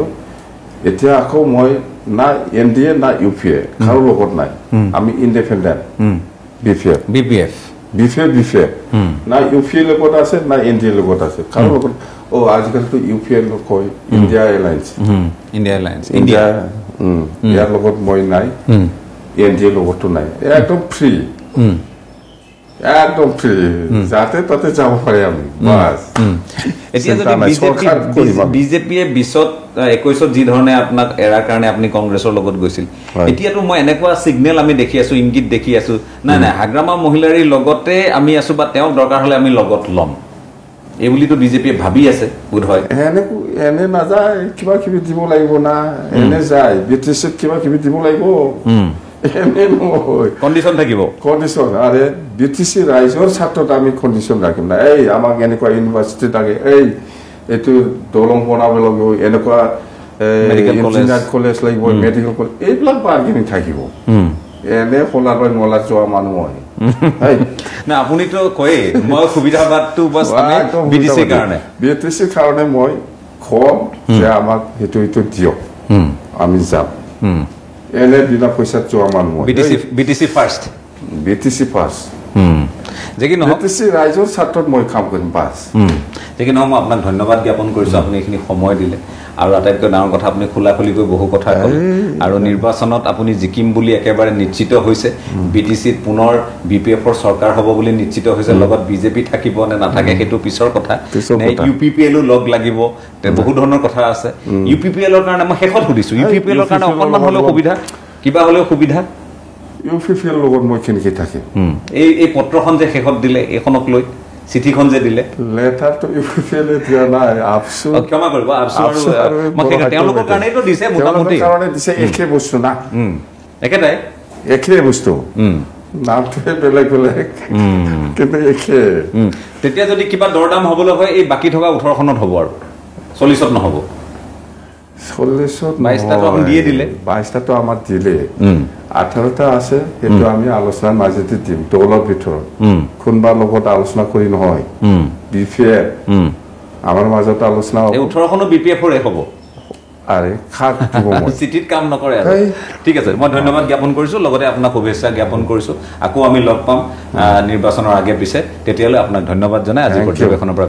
এতিয়া আকৌ মই না এনডিএ না ইউপিএ কাৰো লগত নাই আমি ইন্ডিপেন্ডেন্ট বিপিএফ না ইউপিএ লগত আছে না এনডিএ লগত আছে কাৰো লগত আজিকালিতো ইউপিএ লোক কয় ইণ্ডিয়া এয়াৰলাইন্স ইয়াৰ লগত মই নাই এনডিএ লগতো নাই একদম ফ্ৰী একদম ফ্ৰী যাতে তাতে যাব পাৰে আমি বাস এতিয়া যদি বিজেপিয়ে 2021ত যি ধৰণে আপোনাক এৰাৰ কাৰণে আপুনি কংগ্ৰেছৰ লগত গৈছিল এতিয়াতো মই এনেকুৱা সিগনেল আমি দেখি আছো ইংগিত দেখি আছো নাই নাই হাগ্ৰামা মহিলাৰীৰ লগতে আমি আছো বা তেওঁ দৰকাৰ হলে আমি লগত লম এই বুলিতো বিজেপিয়ে ভাবি আছে বোধ হয় এনে নাযায় কিবা কিবি দিব লাগিব না এনে যায় বিটিচিত কিবা কিবি দিব লাগিব কন্ডিশন থাকিব কন্ডিশন আরে বিটিসি ৰাইজৰ ছাত্ৰত আমি কন্ডিশন ৰাখিম না এই আমাক এনেকুৱা ইউনিভাৰ্সিটি লাগে এই এটো দলং বনাব লাগিব এনেকুৱা ইঞ্জিনিয়াৰ কলেজ লাগিব মেডিকেল কলেজ এইবিলাক বাৰ্গেনিং থাকিব এনে খোলাৰ নলা যোৱা মানুহ হয় না আপুনিতো কয় মই সুবিধাবাদটো বাস আমি বিটিসিৰ কাৰণে মই কম যে আমাক হেতু দিয়ক আমি যাম এনে বিনা পইচা যোৱা মানুহ বিটিসি ফাৰ্স্ট যে কি নহওক বিটিসি ৰাইজৰ ছাত্ৰত মই কাম কৰিম বাস যে কি নহওক মই আপোনাক ধন্যবাদ জ্ঞাপন কৰিছো আপুনি এইখিনি সময় দিলে আৰু আটাইতকৈ ডাঙৰ কথা আপুনি খোলাখুলিকৈ বহু কথা ক'লে আৰু নিৰ্বাচনত আপুনি জিকিম বুলি একেবাৰে নিশ্চিত হৈছে বিটিচিত পুনৰ বিপিএফৰ চৰকাৰ হ'ব বুলি নিশ্চিত হৈছে লগত বিজেপি থাকিব নে নাথাকে সেইটো পিছৰ কথা ইউপিপিএলও লগ লাগিব তে বহু ধৰণৰ কথা আছে ইউপিপিএলৰ কাৰণে মই শেষত সুধিছো ইউপিপিএলৰ কাৰণে অকণমান হ'লেও সুবিধা কিবা হ'লেও সুবিধা ইউপিপিএল লগত মই কেনেকৈ থাকিম এই পত্ৰখন যে শেষত দিলে এইখনক লৈ চিঠিখন যে দিলে লেটাৰটো ইউপিপিএল দিয়া নাই আফসোস ক্ষমা কৰিব আফসোস আৰু মই তেওঁলোকৰ কাৰণেতো দিছে মোটামুটি কাৰণে দিছে একে বস্তু না একে বস্তু নামটোৱে বেলেগ বেলেগ কিন্তু একে তেতিয়া যদি কিবা দৰদাম হ'বলৈ হয় এই বাকী থকা 18খনত হ'ব আৰু 40ত নহ'ব 40ত 22টাটো আমি দিয়ে দিলে 22টাটো আমাৰ দিলে 18টা আছে সেইটো আমি আলোচনাৰ মাজতে দিম দলৰ ভিতৰত কোনবা লগত আলোচনা কৰি নহয় বিপিএফ আমাৰ মাজত আলোচনা এই 18খনো বিপিএফৰে হ'ব আৰে খাক দিব মই চিঠিত কাম নকৰে আৰু ঠিক আছে মই ধন্যবাদ জ্ঞাপন কৰিছো লগতে আপোনাক শুভেচ্ছা জ্ঞাপন কৰিছো আকৌ আমি লগ পাম নিৰ্বাচনৰ আগে পিছে তেতিয়ালৈ আপোনাক ধন্যবাদ জনাই আজি পৰ্যবেক্ষণৰ পৰা